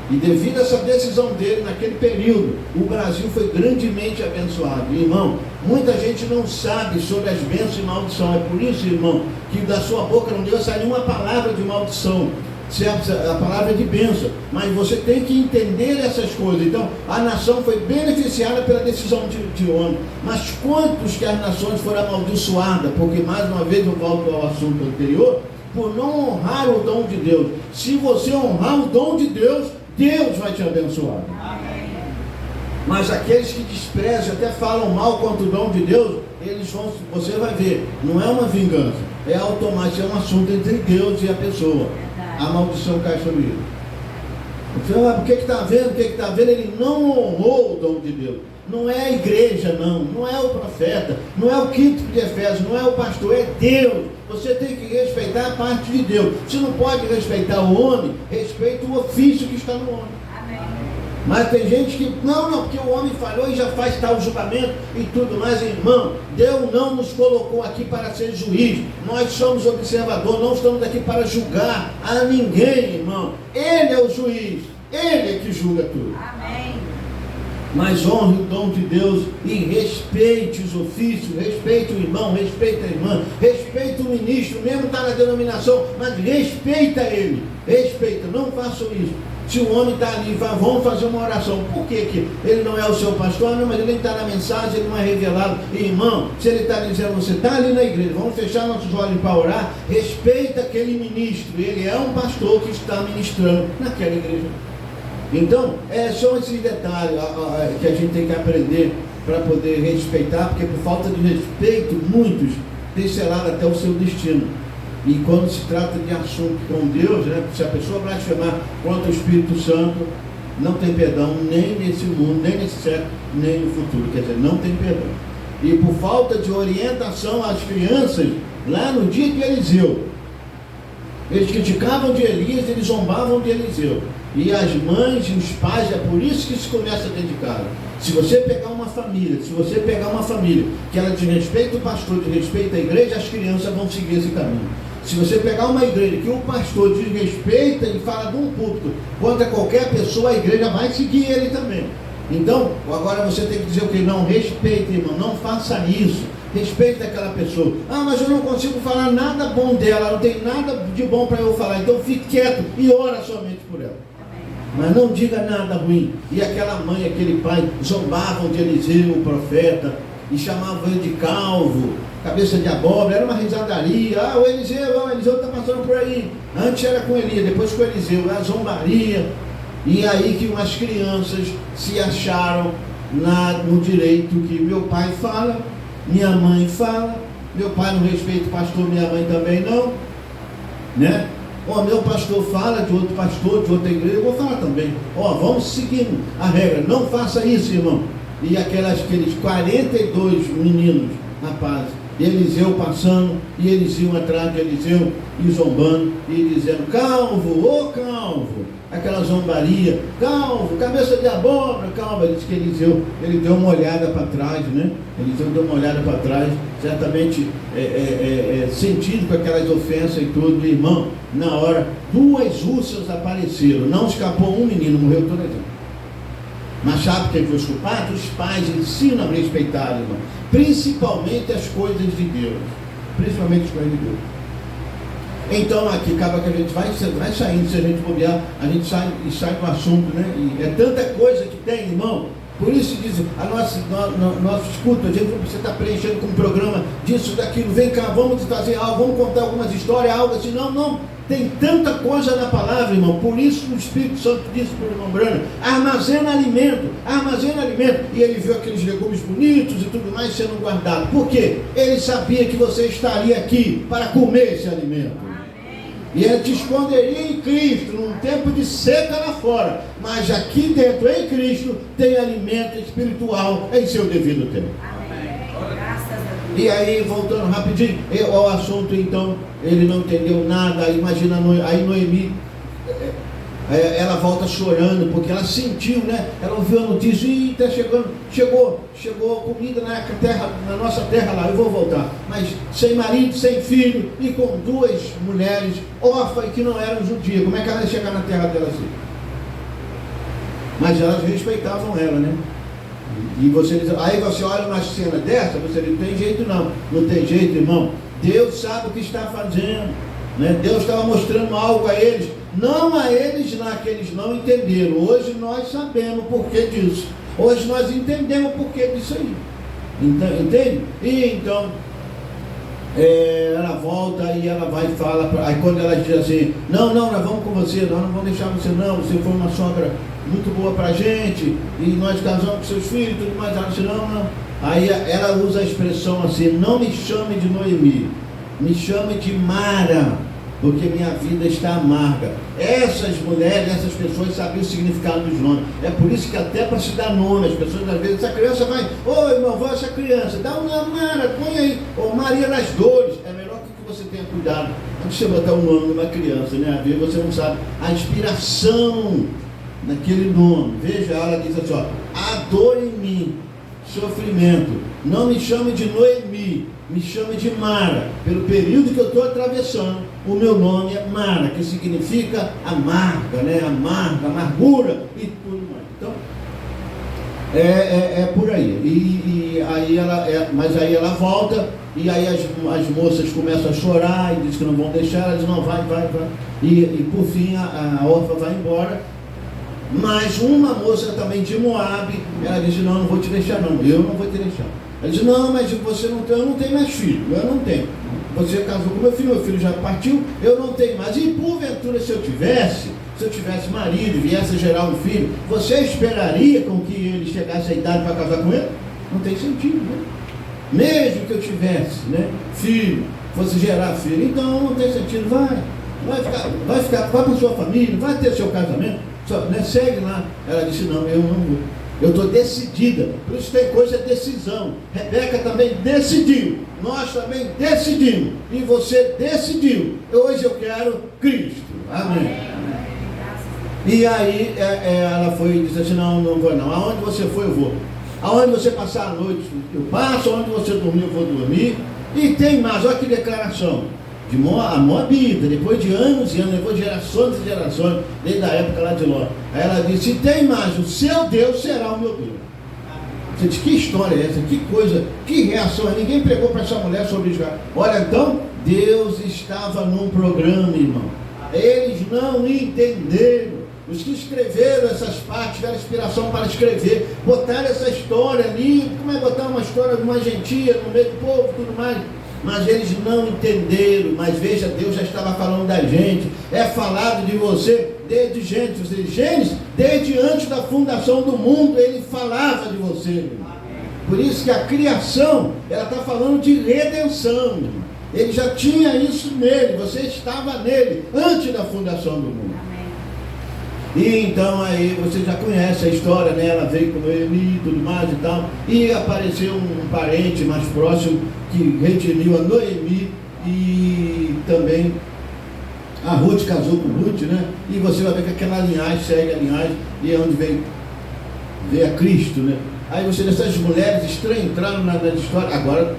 [SPEAKER 1] E devido a essa decisão dele, naquele período, o Brasil foi grandemente abençoado. Irmão, muita gente não sabe sobre as bênçãos e maldição. É por isso, irmão, que da sua boca não deu a sair nenhuma palavra de maldição. A palavra é de bênção. Mas você tem que entender essas coisas. Então, a nação foi beneficiada pela decisão de homem. Mas quantos que as nações foram amaldiçoadas? Porque, mais uma vez, eu volto ao assunto anterior, por não honrar o dom de Deus. Se você honrar o dom de Deus, Deus vai te abençoar. Amém. Mas aqueles que desprezam, até falam mal contra o dom de Deus, você vai ver, não é uma vingança, é automático, é um assunto entre Deus e a pessoa. A maldição cai sobre ele. Você fala, o que está vendo? O que está vendo? Ele não honrou o dom de Deus. Não é a igreja, não é o profeta, não é o quinto de Efésios, não é o pastor, é Deus. Você tem que respeitar a parte de Deus. Você não pode respeitar o homem, respeita o ofício que está no homem. Amém. Mas tem gente que, não, porque o homem falhou e já faz tal julgamento e tudo mais. Irmão, Deus não nos colocou aqui para ser juiz. Nós somos observador, não estamos aqui para julgar a ninguém, irmão. Ele é o juiz, ele é que julga tudo. Amém. Mas honre o dom de Deus e respeite os ofícios, respeite o irmão, respeite a irmã, respeite o ministro, mesmo está na denominação, mas respeita ele, respeita, não façam isso. Se o homem está ali, vamos fazer uma oração, por que ele não é o seu pastor? Não, mas ele está na mensagem, ele não é revelado. Irmão, se ele está dizendo, você está ali na igreja, vamos fechar nossos olhos para orar, respeita aquele ministro, ele é um pastor que está ministrando naquela igreja. Então, são esses detalhes que a gente tem que aprender para poder respeitar, porque por falta de respeito, muitos têm selado até o seu destino. E quando se trata de assunto com Deus, né, se a pessoa blasfemar contra o Espírito Santo, não tem perdão nem nesse mundo, nem nesse século, nem no futuro. Quer dizer, não tem perdão. E por falta de orientação às crianças, lá no dia de Eliseu, eles criticavam de Elias, eles zombavam de Eliseu. E as mães e os pais, é por isso que se começa dentro de casa. Se você pegar uma família que ela desrespeita o pastor, desrespeita a igreja, as crianças vão seguir esse caminho. Se você pegar uma igreja que o pastor desrespeita e fala de um púlpito contra qualquer pessoa, a igreja vai seguir ele também. Então, agora você tem que dizer o que? Não, respeita, irmão, não faça isso. Respeita aquela pessoa. Mas eu não consigo falar nada bom dela, não tem nada de bom para eu falar, então fique quieto e ora somente por ela. Mas não diga nada ruim. E aquela mãe, aquele pai zombavam de Eliseu, o profeta, e chamavam ele de calvo, cabeça de abóbora, era uma risadaria. O Eliseu está passando por aí. Antes era com Elias, depois com Eliseu, a zombaria. E aí que umas crianças se acharam no direito que meu pai fala, minha mãe fala, meu pai não respeita o pastor, minha mãe também não, né? Meu pastor fala de outro pastor, de outra igreja, eu vou falar também. Vamos seguindo a regra, não faça isso, irmão. E aqueles 42 meninos, rapazes, Eliseu passando, e eles iam atrás de Eliseu, e zombando, e dizendo, calvo, calvo, aquela zombaria, calvo, cabeça de abóbora, calvo. Ele disse que Eliseu, ele deu uma olhada para trás, né? Eliseu deu uma olhada para trás, certamente sentido com aquelas ofensas e tudo, irmão. Na hora, 2 úlceras apareceram, não escapou um menino, morreu toda a gente. Mas sabe quem foi os culpados? Os pais ensinam a respeitar, irmão. Principalmente as coisas de Deus. Principalmente as coisas de Deus. Então aqui acaba que a gente vai saindo, se a gente bobear, a gente sai do assunto, né? E é tanta coisa que tem, irmão, Por isso dizem, nosso escuta, a gente você está preenchendo com um programa disso, daquilo, vem cá, vamos fazer algo, vamos contar algumas histórias, algo assim. Não, tem tanta coisa na palavra, irmão. Por isso o Espírito Santo disse para o irmão Branham, armazena alimento. E ele viu aqueles legumes bonitos e tudo mais sendo guardado. Por quê? Ele sabia que você estaria aqui para comer esse alimento. E ele te esconderia em Cristo, num tempo de seca lá fora. Mas aqui dentro, em Cristo, tem alimento espiritual em seu devido tempo.
[SPEAKER 2] Amém. Graças a Deus.
[SPEAKER 1] E aí, voltando rapidinho, ao assunto, então, ele não entendeu nada. Imagina, aí Noemi, ela volta chorando, porque ela sentiu, né? Ela ouviu a notícia, e está chegou comida na nossa terra lá, eu vou voltar. Mas sem marido, sem filho, e com duas mulheres órfãs que não eram judias. Como é que ela ia chegar na terra dela assim? Mas elas respeitavam ela, né? E aí você olha uma cena dessa, você diz, não tem jeito não tem jeito, irmão. Deus sabe o que está fazendo, né? Deus estava mostrando algo a eles, não a eles lá que eles não entenderam. Hoje nós sabemos o porquê disso, hoje nós entendemos o porquê disso aí, então, entende? E então ela volta e ela vai e fala, aí quando ela diz assim, não, nós vamos com você, nós não vamos deixar você não, você foi uma sogra muito boa pra gente, e nós casamos com seus filhos e tudo mais. Ela disse, não. Aí ela usa a expressão assim, não me chame de Noemi, me chame de Mara, porque minha vida está amarga. Essas mulheres, essas pessoas sabiam o significado dos nomes. É por isso que até para se dar nome, as pessoas às vezes, essa criança vai, irmão, vai essa criança, dá um nome, Mara, põe aí, ou Maria das Dores. É melhor que você tenha cuidado antes de você botar o nome numa criança, né? Às vezes você não sabe a inspiração naquele nome. Veja, ela diz assim, a dor em mim, sofrimento, não me chame de Noemi, me chame de Mara. Pelo período que eu estou atravessando, o meu nome é Mara, que significa amarga, né? Amargura e tudo mais. Então, é por aí. Mas aí ela volta, e aí as moças começam a chorar e diz que não vão deixar. Ela diz, não, vai. E por fim a órfã vai embora. Mas uma moça também de Moabe, ela disse, não vou te deixar não, eu não vou te deixar. Ela disse, não, mas você não tem, eu não tenho mais filho, eu não tenho. Você casou com meu filho já partiu, eu não tenho mais. E porventura, se eu tivesse marido e viesse a gerar um filho, você esperaria com que ele chegasse à idade para casar com ele? Não tem sentido, né? Mesmo que eu tivesse, né, filho, fosse gerar filho, então não tem sentido, vai para a sua família, vai ter seu casamento. Né, segue lá. Ela disse, não, eu não vou, eu estou decidida. Por isso tem coisa de decisão. Rebeca também decidiu, nós também decidimos, e você decidiu. Hoje eu quero Cristo. Amém. E aí ela foi e disse assim, não vou não. Aonde você foi, eu vou. Aonde você passar a noite, eu passo. Aonde você dormir, eu vou dormir. E tem mais, olha que declaração. A Moabita, depois de anos e anos, depois de gerações e gerações, desde a época lá de Ló. Aí ela disse, tem mais, o seu Deus será o meu Deus. Você diz, que história é essa? Que coisa, que reação? Ninguém pregou para essa mulher sobre isso. Olha, então, Deus estava num programa, irmão. Eles não entenderam. Os que escreveram essas partes tiveram inspiração para escrever, botaram essa história ali. Como é botar uma história de uma gentia no meio do povo e tudo mais? Mas eles não entenderam. Mas veja, Deus já estava falando da gente. É falado de você desde Gênesis, desde antes da fundação do mundo, ele falava de você. Por isso que a criação, ela está falando de redenção. Ele já tinha isso nele, você estava nele antes da fundação do mundo. E então aí você já conhece a história, né? Ela veio com Noemi e tudo mais e tal, e apareceu um parente mais próximo que redimiu a Noemi, e também a Ruth casou com Ruth, né? E você vai ver que aquela linhagem segue a linhagem, e é onde vem a Cristo, né? Aí você, essas mulheres estranhas entraram na história. Agora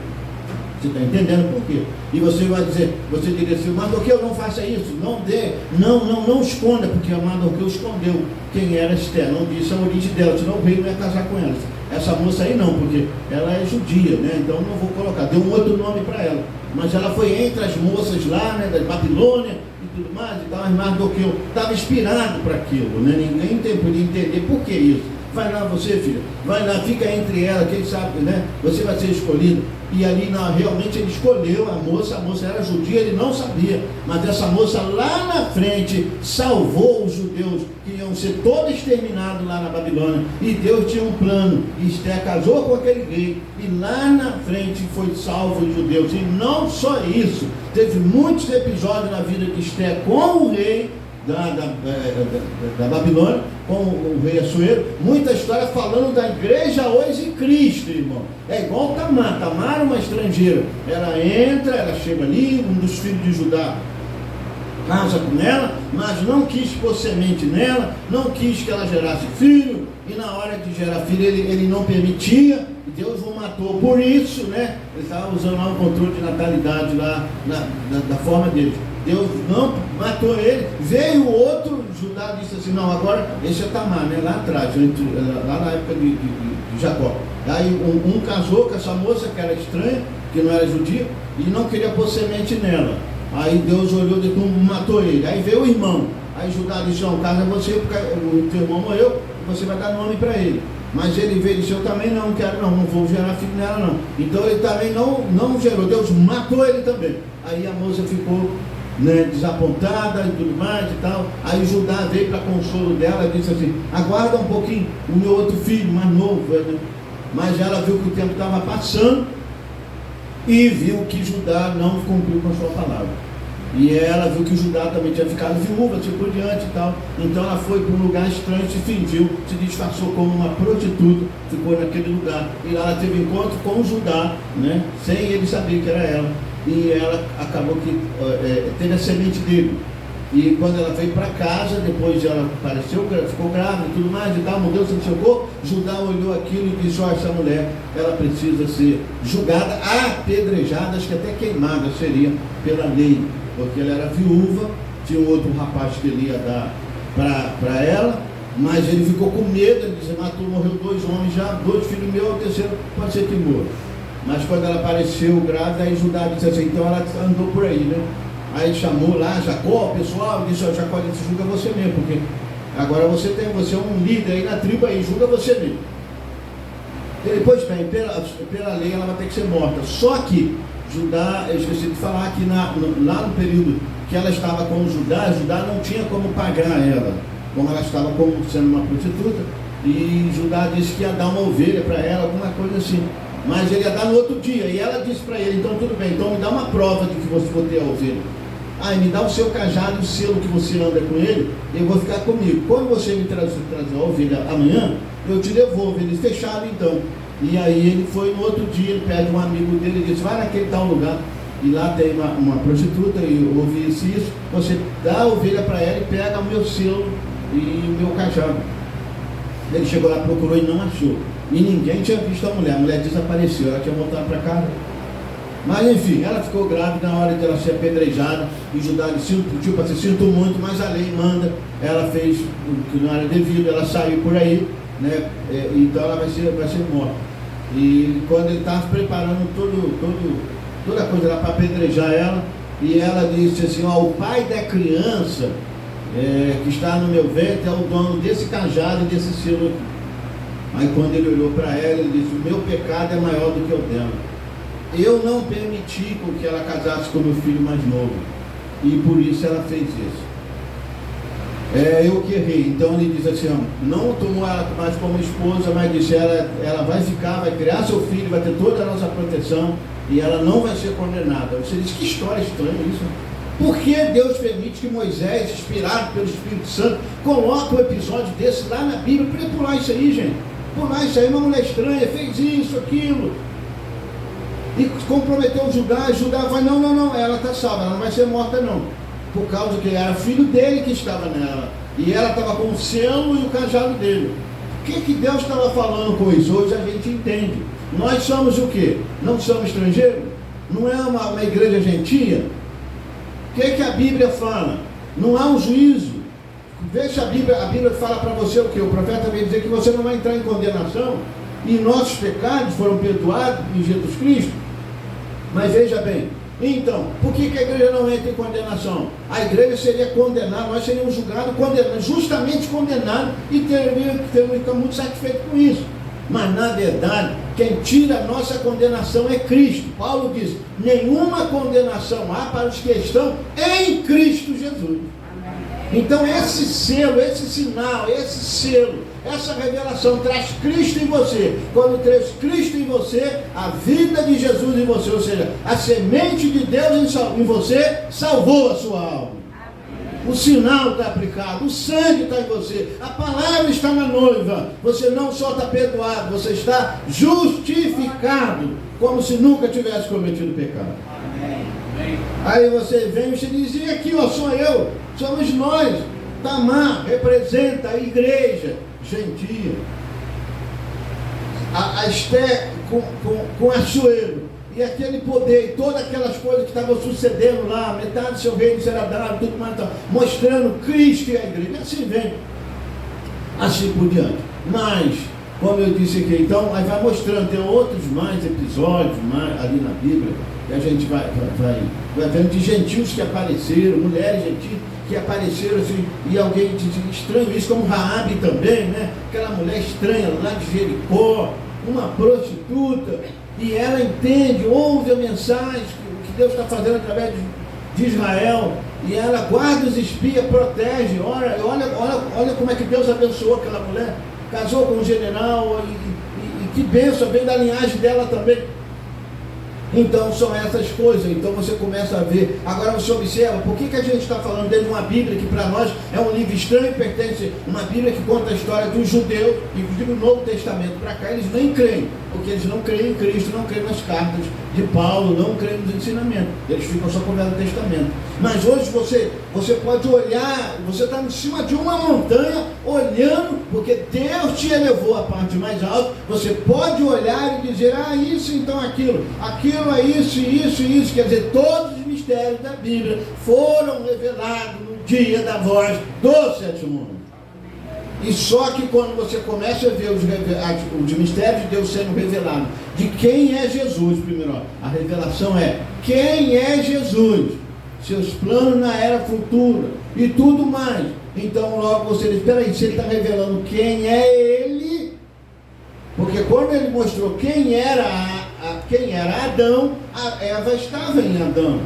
[SPEAKER 1] você está entendendo por quê? E você vai dizer, você diria assim, Mardoqueu, não faça isso, não esconda, porque a Mardoqueu escondeu quem era Esther, não disse a origem dela, senão o rei não ia casar com ela. Essa moça aí não, porque ela é judia, né? Então não vou colocar, deu um outro nome para ela. Mas ela foi entre as moças lá, né, da Babilônia e tudo mais, e tal, mas Mardoqueu estava inspirado para aquilo, né? Ninguém podia entender por que que é isso? Vai lá você, filha, vai lá, fica entre ela, quem sabe, né? Você vai ser escolhido. E ali realmente ele escolheu a moça era judia, ele não sabia, mas essa moça lá na frente salvou os judeus que iam ser todos exterminados lá na Babilônia, e Deus tinha um plano, e Esther casou com aquele rei, e lá na frente foi salvo os judeus. E não só isso, teve muitos episódios na vida de Esther com o rei da Babilônia, com o rei Assuero, muita história falando da igreja hoje em Cristo, irmão. É igual Tamar é uma estrangeira, ela entra, ela chega ali, um dos filhos de Judá casa com ela, mas não quis pôr semente nela, não quis que ela gerasse filho, e na hora de gerar filho ele não permitia, e Deus o matou. Por isso, né, ele estava usando lá o controle de natalidade lá, da forma dele. Deus não matou ele, veio o outro, Judá disse assim, não, agora esse é Tamar, né, lá atrás, lá na época de Jacó. Aí um casou com essa moça que era estranha, que não era judia, e não queria pôr semente nela. Aí Deus olhou e matou ele. Aí veio o irmão, aí Judá disse, não, casa você, porque o teu irmão morreu, você vai dar nome para ele. Mas ele veio e disse, eu também não quero, não vou gerar filho nela não. Então ele também não gerou, Deus matou ele também. Aí a moça ficou, né, desapontada e tudo mais e tal. Aí Judá veio para consolo dela e disse assim, aguarda um pouquinho, o meu outro filho mais novo, né? Mas ela viu que o tempo estava passando e viu que Judá não cumpriu com a sua palavra. E ela viu que Judá também tinha ficado viúva, assim por diante e tal. Então ela foi para um lugar estranho, se fingiu, se disfarçou como uma prostituta, ficou naquele lugar. E lá ela teve encontro com Judá, né, sem ele saber que era ela. E ela acabou que teve a semente dele. E quando ela veio para casa, depois ela apareceu, ficou grávida e tudo mais e tal, mudou-se no seu corpo, Judá olhou aquilo e disse, essa mulher, ela precisa ser julgada, apedrejada, acho que até queimada seria pela lei, porque ela era viúva, tinha um outro rapaz que ele ia dar para ela, mas ele ficou com medo, ele disse, matou, morreu 2 homens já, 2 filhos meus, o terceiro pode ser que morra. Mas quando ela apareceu grávida, aí Judá disse assim, então ela andou por aí, né? Aí chamou lá Jacó, o pessoal, disse, Jacó disse, julga você mesmo, porque agora você é um líder aí na tribo aí, julga você mesmo. Ele, pois bem, pela lei ela vai ter que ser morta. Só que Judá, eu esqueci de falar que lá no período que ela estava com Judá não tinha como pagar ela, como ela estava como sendo uma prostituta, e Judá disse que ia dar uma ovelha para ela, alguma coisa assim. Mas ele ia dar no outro dia, e ela disse para ele, então tudo bem, então me dá uma prova de que você vai ter a ovelha. Me dá o seu cajado e o selo que você anda com ele, eu vou ficar comigo. Quando você me trazer a ovelha amanhã, eu te devolvo. Ele disse, fechado então. E aí ele foi no outro dia, ele pede um amigo dele e disse, vai naquele tal lugar, e lá tem uma prostituta, e eu ouvi isso, você dá a ovelha para ela e pega o meu selo e o meu cajado. Ele chegou lá, procurou e não achou. E ninguém tinha visto a mulher desapareceu, ela tinha voltado para casa. Mas enfim, ela ficou grávida na hora de ela ser apedrejada, e Judá disse, tipo assim, sinto muito, mas a lei manda. Ela fez o que não era devido, ela saiu por aí, né? Então ela vai ser morta. E quando ele estava preparando toda a coisa lá para apedrejar ela, e ela disse assim, o pai da criança que está no meu ventre é o dono desse cajado e desse selo aqui. Aí quando ele olhou para ela, ele disse, o meu pecado é maior do que o dela. Eu não permiti com que ela casasse com meu filho mais novo, e por isso ela fez isso. Eu que errei. Então ele diz assim, não tomou ela mais como esposa, mas disse, ela vai ficar, vai criar seu filho, vai ter toda a nossa proteção, e ela não vai ser condenada. Você diz, que história estranha isso. Por que Deus permite que Moisés, inspirado pelo Espírito Santo, coloque um episódio desse lá na Bíblia? Por que pular isso aí, gente? Pular isso aí, uma mulher estranha, fez isso, aquilo, e comprometeu Judá vai, não, ela está salva, ela não vai ser morta não, por causa que era filho dele que estava nela, e ela estava com o selo e o cajado dele. O que Deus estava falando com isso? Hoje a gente entende. Nós somos o quê? Não somos estrangeiros? Não é uma igreja gentia? O que a Bíblia fala? Não há um juízo. Veja a Bíblia fala para você o que? O profeta vem dizer que você não vai entrar em condenação, e nossos pecados foram perdoados em Jesus Cristo. Mas veja bem, Então, por que a igreja não entra em condenação? A igreja seria condenada, nós seríamos julgados, condenados, justamente condenados, e teríamos que ficar muito satisfeitos com isso. Mas, na verdade, quem tira a nossa condenação é Cristo. Paulo diz, nenhuma condenação há para os que estão em Cristo Jesus. Então, esse selo, esse sinal, esse selo, essa revelação traz Cristo em você. Quando traz Cristo em você, a vida de Jesus em você, ou seja, a semente de Deus em você, salvou a sua alma. O sinal está aplicado, o sangue está em você, a palavra está na noiva. Você não só está perdoado, você está justificado, como se nunca tivesse cometido pecado. Aí você vem e você diz, e aqui, ó, sou eu, somos nós. Tamar representa a igreja gentia. A Esther com Assuero, e aquele poder, e todas aquelas coisas que estavam sucedendo lá, metade do seu reino será dado, tudo mais, mostrando Cristo e a igreja. Assim vem, assim por diante. Mas, como eu disse aqui, então, aí vai mostrando, tem outros mais episódios ali na Bíblia, que a gente vai vendo de gentios que apareceram, mulheres gentis que apareceram assim, e alguém estranho isso, como Raabe também, né? Aquela mulher estranha lá de Jericó, uma prostituta, e ela entende, ouve a mensagem que Deus está fazendo através de Israel, e ela guarda os espias, protege. Olha como é que Deus abençoou aquela mulher, casou com um general, e que bênção, vem da linhagem dela também. Então são essas coisas, então você começa a ver. Agora você observa, por que a gente está falando dentro de uma Bíblia que para nós é um livro estranho, pertence a uma Bíblia que conta a história dos judeus, inclusive o Novo Testamento para cá, eles nem creem, porque eles não creem em Cristo, não creem nas cartas de Paulo, não creem nos ensinamentos, eles ficam só com o Velho Testamento. Mas hoje você pode olhar, você está em cima de uma montanha, olhando, porque Deus te elevou à parte mais alta, você pode olhar e dizer, isso, então aquilo é isso, quer dizer, todos os mistérios da Bíblia foram revelados no dia da voz do sétimo ano. E só que quando você começa a ver os mistérios de Deus sendo revelados, de quem é Jesus, primeiro, a revelação é quem é Jesus, seus planos na era futura e tudo mais. Então logo você diz, espera aí, se ele está revelando quem é ele, porque quando ele mostrou quem era Adão, a Eva estava em Adão,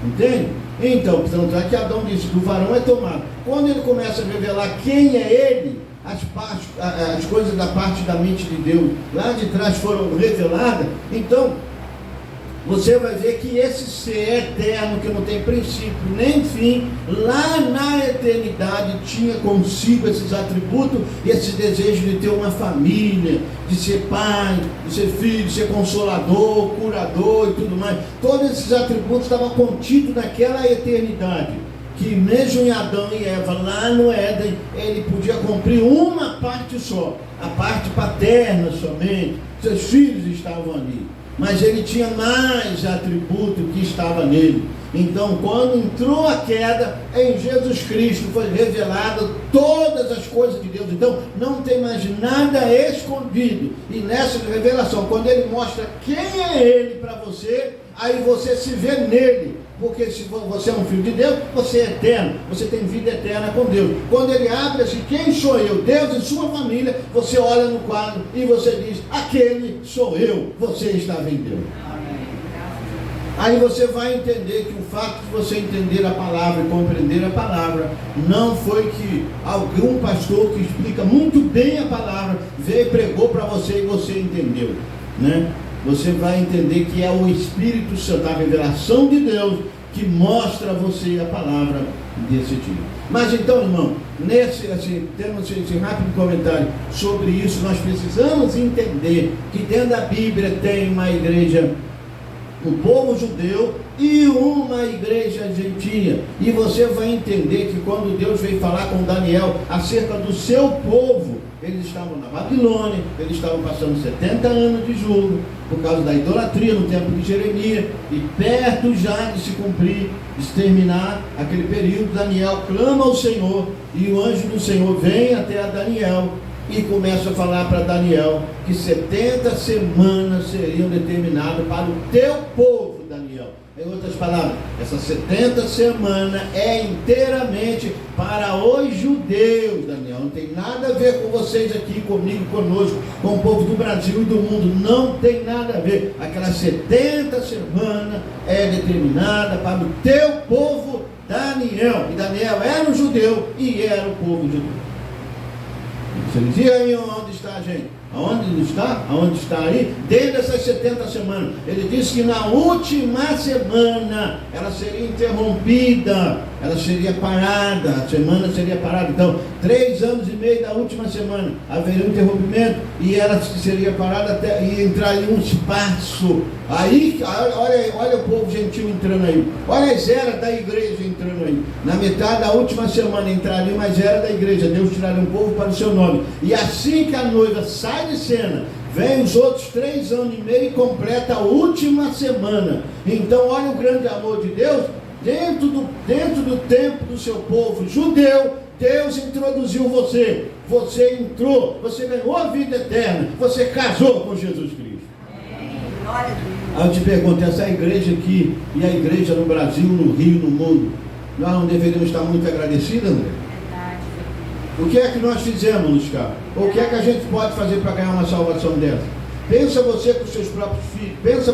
[SPEAKER 1] entende? Então, tanto é que Adão disse, do varão é tomado. Quando ele começa a revelar quem é ele, as coisas da parte da mente de Deus lá de trás foram reveladas. Então você vai ver que esse ser eterno, que não tem princípio nem fim, lá na eternidade tinha consigo esses atributos e esse desejo de ter uma família, de ser pai, de ser filho, de ser consolador, curador e tudo mais. Todos esses atributos estavam contidos naquela eternidade, que mesmo em Adão e Eva, lá no Éden, ele podia cumprir uma parte só, a parte paterna somente, seus filhos estavam ali. Mas ele tinha mais atributo que estava nele. Então, quando entrou a queda, em Jesus Cristo foi revelado todas as coisas de Deus. Então, não tem mais nada escondido. E nessa revelação, quando ele mostra quem é ele para você, aí você se vê nele. Porque se você é um filho de Deus, você é eterno, você tem vida eterna com Deus. Quando ele abre assim, quem sou eu? Deus e sua família, você olha no quadro e você diz, aquele sou eu, você estava em Deus. Aí você vai entender que o fato de você entender a palavra e compreender a palavra, não foi que algum pastor que explica muito bem a palavra, veio e pregou para você e você entendeu, né? Você vai entender que é o Espírito Santo, a revelação de Deus, que mostra a você a palavra desse tipo. Mas então, irmão, temos esse rápido comentário sobre isso. Nós precisamos entender que dentro da Bíblia tem uma igreja, um povo judeu e uma igreja gentia. E você vai entender que quando Deus veio falar com Daniel acerca do seu povo, eles estavam na Babilônia, eles estavam passando 70 anos de julgo, por causa da idolatria no tempo de Jeremias, e perto já de se cumprir, de se terminar aquele período, Daniel clama ao Senhor, e o anjo do Senhor vem até a Daniel, e começa a falar para Daniel, que 70 semanas seriam determinadas para o teu povo, Daniel. Em outras palavras, essa 70 semana é inteiramente para os judeus, Daniel. Não tem nada a ver com vocês aqui, comigo, conosco, com o povo do Brasil e do mundo. Não tem nada a ver. Aquela 70 semana é determinada para o teu povo, Daniel. E Daniel era um judeu e era o povo judeu. Você dizia aí onde está, gente? Aonde está? Aonde está aí? Desde essas 70 semanas. Ele disse que na última semana ela seria interrompida, ela seria parada, a semana seria parada. Então, 3 anos e meio da última semana haveria um interrompimento e ela seria parada até e entraria um espaço. Aí, olha o povo gentil entrando aí. Olha as eras da igreja entrando aí. Na metade da última semana entraria umas eras da igreja. Deus tiraria um povo para o seu nome. E assim que a noiva sai de cena, vem os outros 3 anos e meio e completa a última semana. Então olha o grande amor de Deus. Dentro do tempo do seu povo judeu, Deus introduziu você. Você entrou, você ganhou a vida eterna. Você casou com Jesus Cristo.
[SPEAKER 2] Glória a Deus.
[SPEAKER 1] Aí eu te pergunto, essa igreja aqui e a igreja no Brasil, no Rio, no mundo, nós não deveríamos estar muito agradecidos, André?
[SPEAKER 2] Verdade.
[SPEAKER 1] O que é que nós fizemos, Luiz Carlos? O que é que a gente pode fazer para ganhar uma salvação dessa? Pensa você com seus próprios filhos. Pensa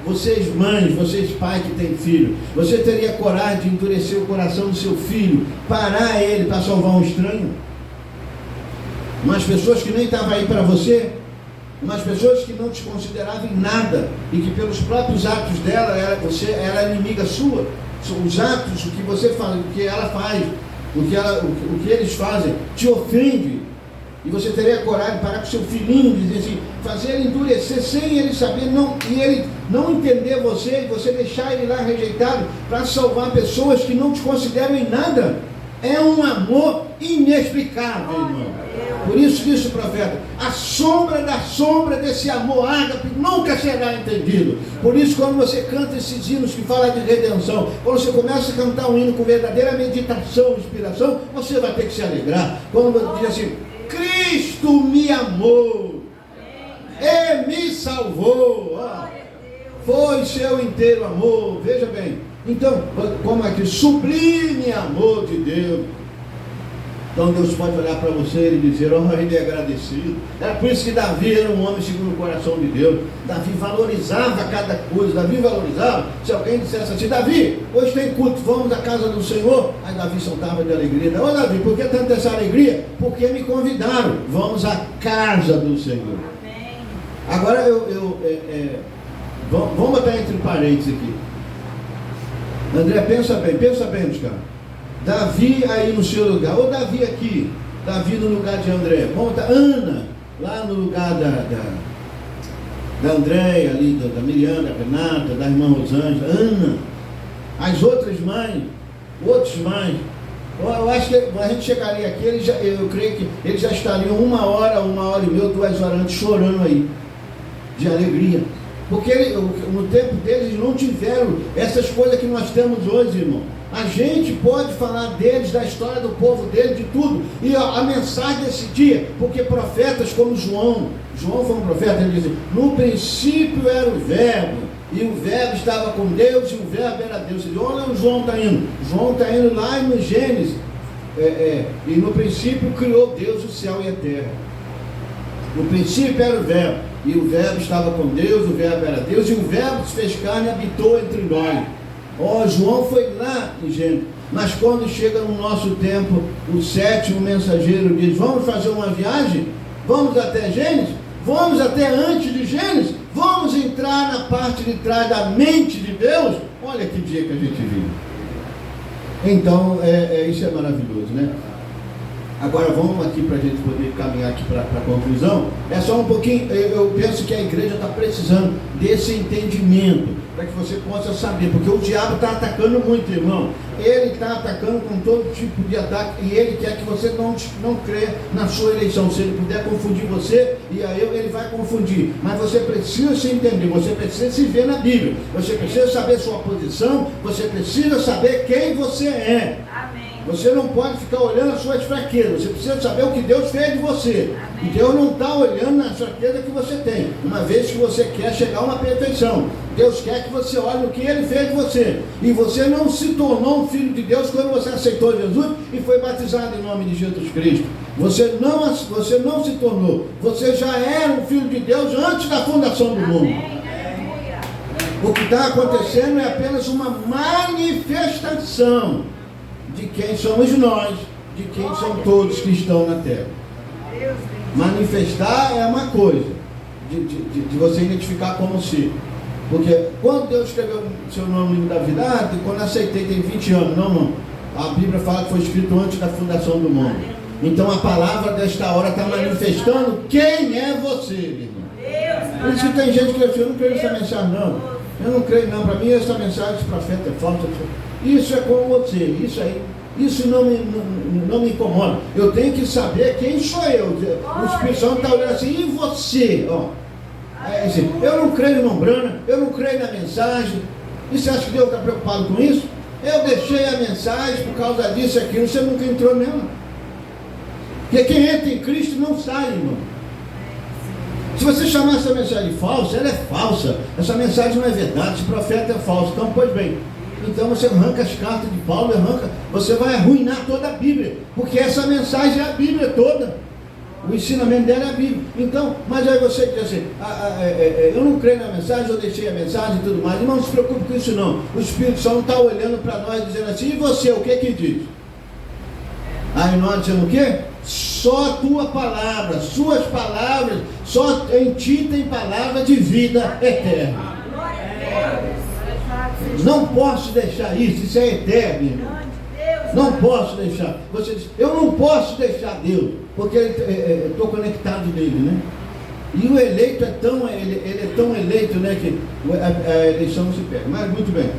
[SPEAKER 1] vocês mães, vocês pais que têm filho. Você teria coragem de endurecer o coração do seu filho, parar ele para salvar um estranho? Umas pessoas que nem estavam aí para você, umas pessoas que não te consideravam em nada e que pelos próprios atos dela, você era inimiga sua. Os atos, o que você faz, o que ela faz, o que eles fazem, te ofende. E você teria coragem de parar com seu filhinho, dizer assim, fazer ele endurecer sem ele saber, e ele não entender você, e você deixar ele lá rejeitado para salvar pessoas que não te consideram em nada. É um amor inexplicável, irmão. Por isso disse o profeta, a sombra da sombra desse amor ágape nunca será entendido. Por isso, quando você canta esses hinos que falam de redenção, quando você começa a cantar um hino com verdadeira meditação, inspiração, você vai ter que se alegrar. Quando você diz assim, Cristo me amou e me salvou, foi seu inteiro amor. Veja bem, então, como é que sublime amor de Deus. Então Deus pode olhar para você e dizer, ele é agradecido. Era por isso que Davi era um homem segundo o coração de Deus. Davi valorizava cada coisa. Davi valorizava, se alguém dissesse assim, Davi, hoje tem culto, vamos à casa do Senhor. Aí Davi soltava de alegria. Ô Davi, por que tanta essa alegria? Porque me convidaram, vamos à casa do Senhor.
[SPEAKER 2] Amém.
[SPEAKER 1] Agora vamos botar entre parênteses aqui. André, pensa bem, cara. Davi aí no seu lugar, ou Davi aqui, Davi no lugar de André, vamos botar Ana lá no lugar da Andréia ali, da Miriam, da Renata, da irmã Rosângela, Ana, as outras mães, outros mães. Eu acho que a gente chegaria aqui, eu creio que eles já estariam 1 hora e meia, 2 horas antes chorando aí, de alegria. Porque no tempo deles eles não tiveram essas coisas que nós temos hoje, irmão. A gente pode falar deles, da história do povo deles, de tudo. E a mensagem desse dia, porque profetas como João foi um profeta, ele diz, no princípio era o verbo, e o verbo estava com Deus, e o verbo era Deus. E olha onde João está indo. João está indo lá no Gênesis. E no princípio criou Deus o céu e a terra. No princípio era o verbo, e o verbo estava com Deus, o verbo era Deus, e o verbo se fez carne e habitou entre nós. João foi lá no Gênesis, mas quando chega no nosso tempo, o 7º mensageiro diz, vamos fazer uma viagem? Vamos até Gênesis? Vamos até antes de Gênesis? Vamos entrar na parte de trás da mente de Deus? Olha que dia que a gente vive. Então, isso é maravilhoso, né? Agora vamos aqui para a gente poder caminhar aqui para a conclusão. É só um pouquinho, eu penso que a igreja está precisando desse entendimento, para que você possa saber, porque o diabo está atacando muito, irmão. Ele está atacando com todo tipo de ataque, e ele quer que você não crê na sua eleição. Se ele puder confundir você, e aí ele vai confundir. Mas você precisa se entender, você precisa se ver na Bíblia, você precisa saber sua posição, você precisa saber quem você é.
[SPEAKER 2] Amém.
[SPEAKER 1] Você não pode ficar olhando as suas fraquezas. Você precisa saber o que Deus fez de você. E Deus não está olhando na fraqueza que você tem, uma vez que você quer chegar a uma perfeição. Deus quer que você olhe o que Ele fez de você. E você não se tornou um filho de Deus quando você aceitou Jesus e foi batizado em nome de Jesus Cristo. Você não se tornou. Você já era um filho de Deus antes da fundação do mundo. O que está acontecendo é apenas uma manifestação de quem somos nós, de quem são todos que estão na terra. Manifestar é uma coisa, de você identificar como ser. Porque quando Deus escreveu o seu nome no livro da vida, quando aceitei tem 20 anos, não. A Bíblia fala que foi escrito antes da fundação do mundo. Então a palavra desta hora está manifestando quem é você, meu irmão. Por isso que tem gente que diz, eu não creio nessa mensagem não. Eu não creio não, para mim essa mensagem de profeta é falsa. Isso é com você, isso não me incomoda. Eu tenho que saber quem sou eu. O Espírito Santo está olhando assim, e você? Eu não creio no Brana, eu não creio na mensagem. E você acha que Deus está preocupado com isso? Eu deixei a mensagem por causa disso e aquilo, você nunca entrou nela. Porque quem entra em Cristo não sai, irmão. Se você chamar essa mensagem falsa, ela é falsa. Essa mensagem não é verdade, esse profeta é falso. Então, pois bem, então você arranca as cartas de Paulo, você vai arruinar toda a Bíblia, porque essa mensagem é a Bíblia toda. O ensinamento dela é a Bíblia. Então, mas aí você diz assim, eu não creio na mensagem, eu deixei a mensagem e tudo mais. E não se preocupe com isso não. O Espírito Santo está olhando para nós dizendo assim, e você, o que diz? Aí nós dizemos o quê? Só a tua palavra, suas palavras, só em ti tem palavra de vida eterna. Não posso deixar isso é eterno, irmão. Não posso deixar. Você diz, eu não posso deixar Deus, porque eu estou conectado nele, né? E o eleito ele é tão eleito, né, que a eleição não se perde. Mas muito bem.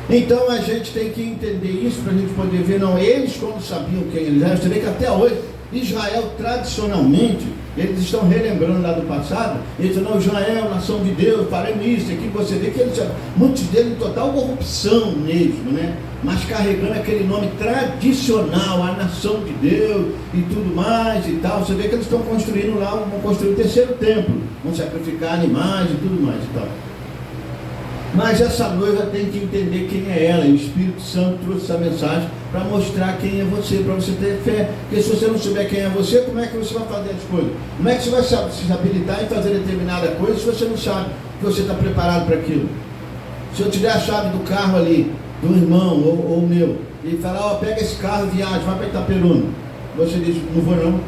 [SPEAKER 1] Então a gente tem que entender isso para a gente poder ver, não, eles quando sabiam quem eles eram, você vê que até hoje, Israel tradicionalmente, eles estão relembrando lá do passado, eles dizem, não, Israel, nação de Deus, faremos isso, aqui você vê que eles, muitos deles em total corrupção mesmo, né? Mas carregando aquele nome tradicional, a nação de Deus e tudo mais e tal. Você vê que eles estão construindo lá, vão construir o terceiro templo, vão sacrificar animais e tudo mais e tal. Mas essa noiva tem que entender quem é ela, e o Espírito Santo trouxe essa mensagem para mostrar quem é você, para você ter fé. Porque se você não souber quem é você, como é que você vai fazer as coisas? Como é que você vai se habilitar em fazer determinada coisa se você não sabe que você está preparado para aquilo? Se eu tiver a chave do carro ali, do irmão ou meu, e falar, pega esse carro e viaja, vai para Itaperuna. Você diz, não vou não.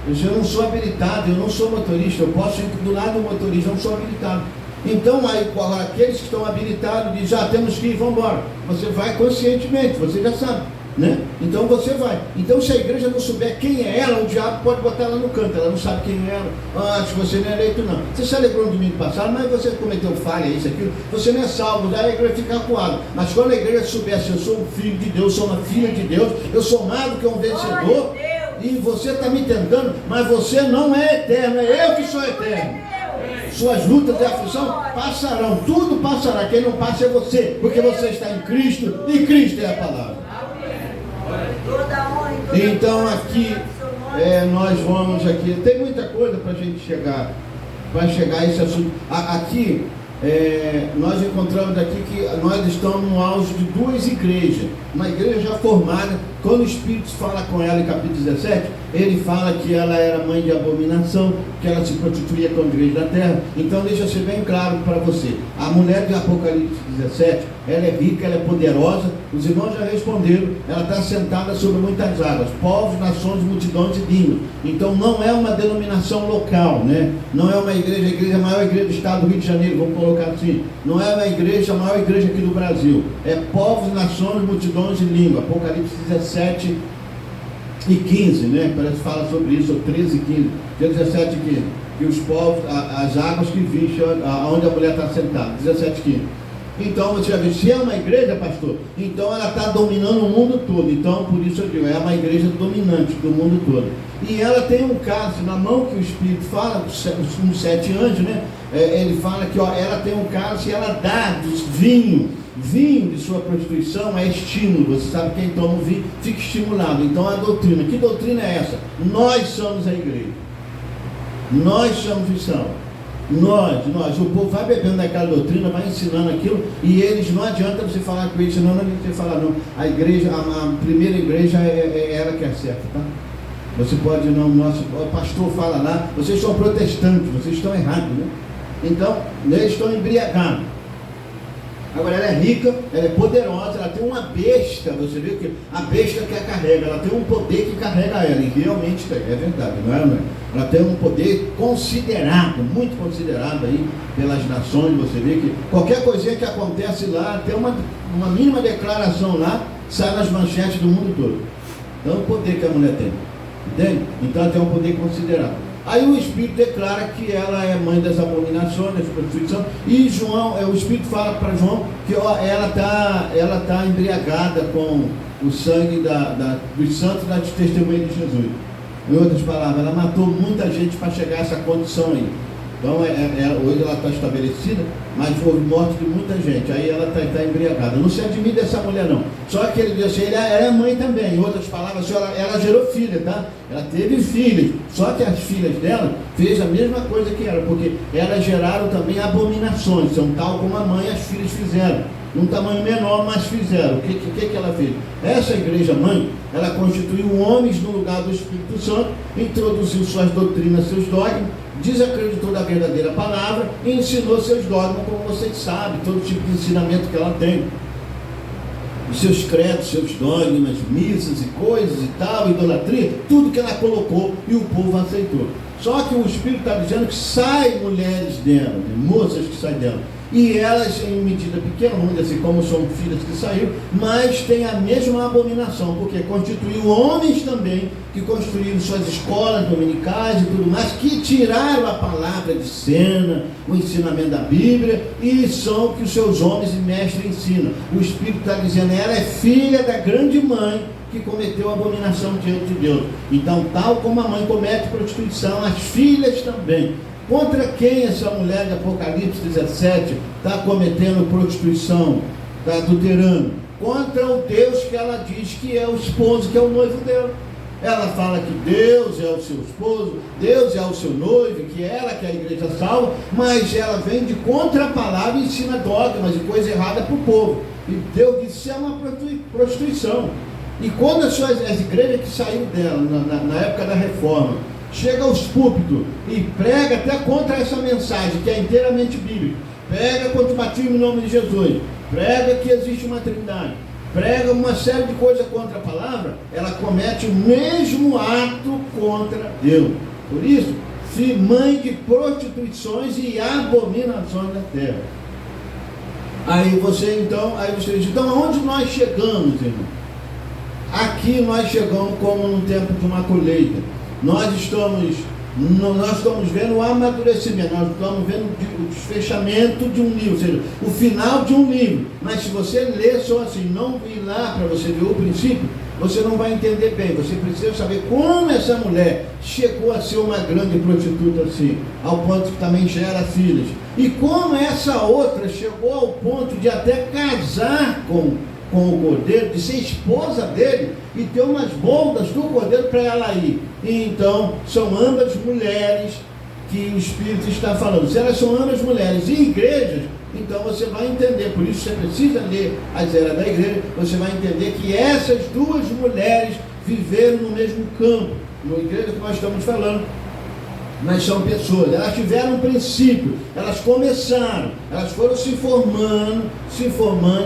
[SPEAKER 1] Eu não sou habilitado, eu não sou motorista, eu posso ir do lado do motorista, eu não sou habilitado. Então, aí, aqueles que estão habilitados dizem, já temos que ir, vamos embora. Você vai conscientemente, você já sabe, né? Então você vai. Então, se a igreja não souber quem é ela, o diabo pode botar ela no canto, ela não sabe quem é ela. Acho que você não é eleito, não. Você se alegrou no domingo passado, mas você cometeu falha, isso, aquilo. Você não é salvo, já a igreja fica acuada. Mas quando a igreja souber se eu sou um filho de Deus, sou uma filha de Deus, eu sou mais do que um vencedor, e você está me tentando, mas você não é eterno, é eu que sou eterno. Suas lutas e aflição passarão, tudo passará, quem não passa é você, porque você está em Cristo e Cristo é a palavra. Então aqui nós vamos aqui, tem muita coisa para a gente chegar a esse assunto. Aqui nós encontramos aqui que nós estamos no auge de duas igrejas, uma igreja já formada. Quando o Espírito fala com ela em capítulo 17, ele fala que ela era mãe de abominação, que ela se prostituía com a igreja da terra. Então deixa ser bem claro para você, a mulher de Apocalipse 17, ela é rica, ela é poderosa, os irmãos já responderam, ela está sentada sobre muitas águas, povos, nações, multidões e línguas. Então não é uma denominação local, né? Não é uma igreja, a maior igreja do estado do Rio de Janeiro, vamos colocar assim, não é uma igreja, a maior igreja aqui do Brasil, é povos, nações, multidões e línguas. Apocalipse 17 e 15, né? Parece que fala sobre isso, ou 13 e 15, 17 e 15, que os povos, as águas que viam, onde a mulher está sentada, 17 e 15. Então você já viu, se é uma igreja, pastor, então ela está dominando o mundo todo. Então, por isso eu digo, é uma igreja dominante do mundo todo. E ela tem um cálice na mão que o Espírito fala, os 7 anjos, né? Ele fala que ela tem um cálice e ela dá vinho de sua prostituição, é estímulo. Você sabe, quem toma o vinho fica estimulado. Então a doutrina, que doutrina é essa? Nós somos a igreja, nós somos cristãos, nós, o povo vai bebendo daquela doutrina, vai ensinando aquilo, e eles, não adianta você falar com eles, senão não adianta você falar, não, a igreja, a primeira igreja é ela que acerta, tá? Você pode, não, o pastor fala lá, vocês são protestantes, vocês estão errados, né? Então, eles estão embriagados. Agora, ela é rica, ela é poderosa, ela tem uma besta, você viu que a besta que a carrega, ela tem um poder que carrega ela, e realmente tem, é verdade, não é? Não é? Ela tem um poder considerado, muito considerado aí pelas nações. Você vê que qualquer coisinha que acontece lá, tem uma mínima declaração lá, sai nas manchetes do mundo todo. Então, o poder que a mulher tem, entende? Então, ela tem um poder considerado. Aí o Espírito declara que ela é mãe das abominações, da prostituição, e João, o Espírito fala para João que ela tá embriagada com o sangue dos santos da testemunha de Jesus. Em outras palavras, ela matou muita gente para chegar a essa condição aí. Então, hoje ela está estabelecida, mas houve morte de muita gente. Aí ela está embriagada. Não se admire dessa mulher, não. Só que ele diz assim, ela é mãe também. Em outras palavras, ela gerou filha, tá? Ela teve filhos. Só que as filhas dela fez a mesma coisa que ela, porque elas geraram também abominações. São tal como a mãe e as filhas fizeram. Num tamanho menor, mas fizeram. O que ela fez? Essa igreja mãe, ela constituiu homens no lugar do Espírito Santo, introduziu suas doutrinas, seus dogmas, desacreditou da verdadeira palavra e ensinou seus dogmas, como vocês sabem, todo tipo de ensinamento que ela tem. Os seus credos, seus dogmas, missas e coisas e tal, idolatria, tudo que ela colocou e o povo aceitou. Só que o Espírito está dizendo que sai mulheres dela, né? Moças que saem dela. E elas, em medida pequena, vamos dizer assim, como são filhas que saíram, mas tem a mesma abominação, porque constituiu homens também, que construíram suas escolas dominicais e tudo mais, que tiraram a palavra de cena, o ensinamento da Bíblia, e são o que os seus homens e mestres ensinam. O Espírito está dizendo, ela é filha da grande mãe, que cometeu abominação diante de Deus. Então, tal como a mãe comete prostituição, as filhas também. Contra quem essa mulher de Apocalipse 17 está cometendo prostituição, está adulterando? Contra o Deus que ela diz que é o esposo, que é o noivo dela. Ela fala que Deus é o seu esposo, Deus é o seu noivo, que ela que é a igreja salva, mas ela vem de contra a palavra e ensina dogmas e coisa errada para o povo. E Deus disse que isso é uma prostituição. E quando as igrejas que saíram dela, na época da reforma, chega aos púlpitos e prega até contra essa mensagem, que é inteiramente bíblica, prega contra o batismo em nome de Jesus, prega que existe uma trindade, prega uma série de coisas contra a palavra, ela comete o mesmo ato contra Deus. Por isso, mãe de prostituições e abominações da terra. Aí você diz, então aonde nós chegamos, irmão? Aqui nós chegamos como num tempo de uma colheita. Nós estamos vendo o amadurecimento, nós estamos vendo o desfechamento de um livro, ou seja, o final de um livro. Mas se você ler só assim, não ir lá para você ver o princípio, você não vai entender bem. Você precisa saber como essa mulher chegou a ser uma grande prostituta assim, ao ponto que também gera filhas. E como essa outra chegou ao ponto de até casar com o cordeiro, de ser esposa dele e ter umas boldas do cordeiro para ela ir. E então são ambas mulheres que o Espírito está falando. Se elas são ambas mulheres e igrejas, então você vai entender. Por isso você precisa ler as eras da igreja. Você vai entender que essas duas mulheres viveram no mesmo campo, na igreja que nós estamos falando. Mas são pessoas, elas tiveram um princípio, elas começaram, elas foram se formando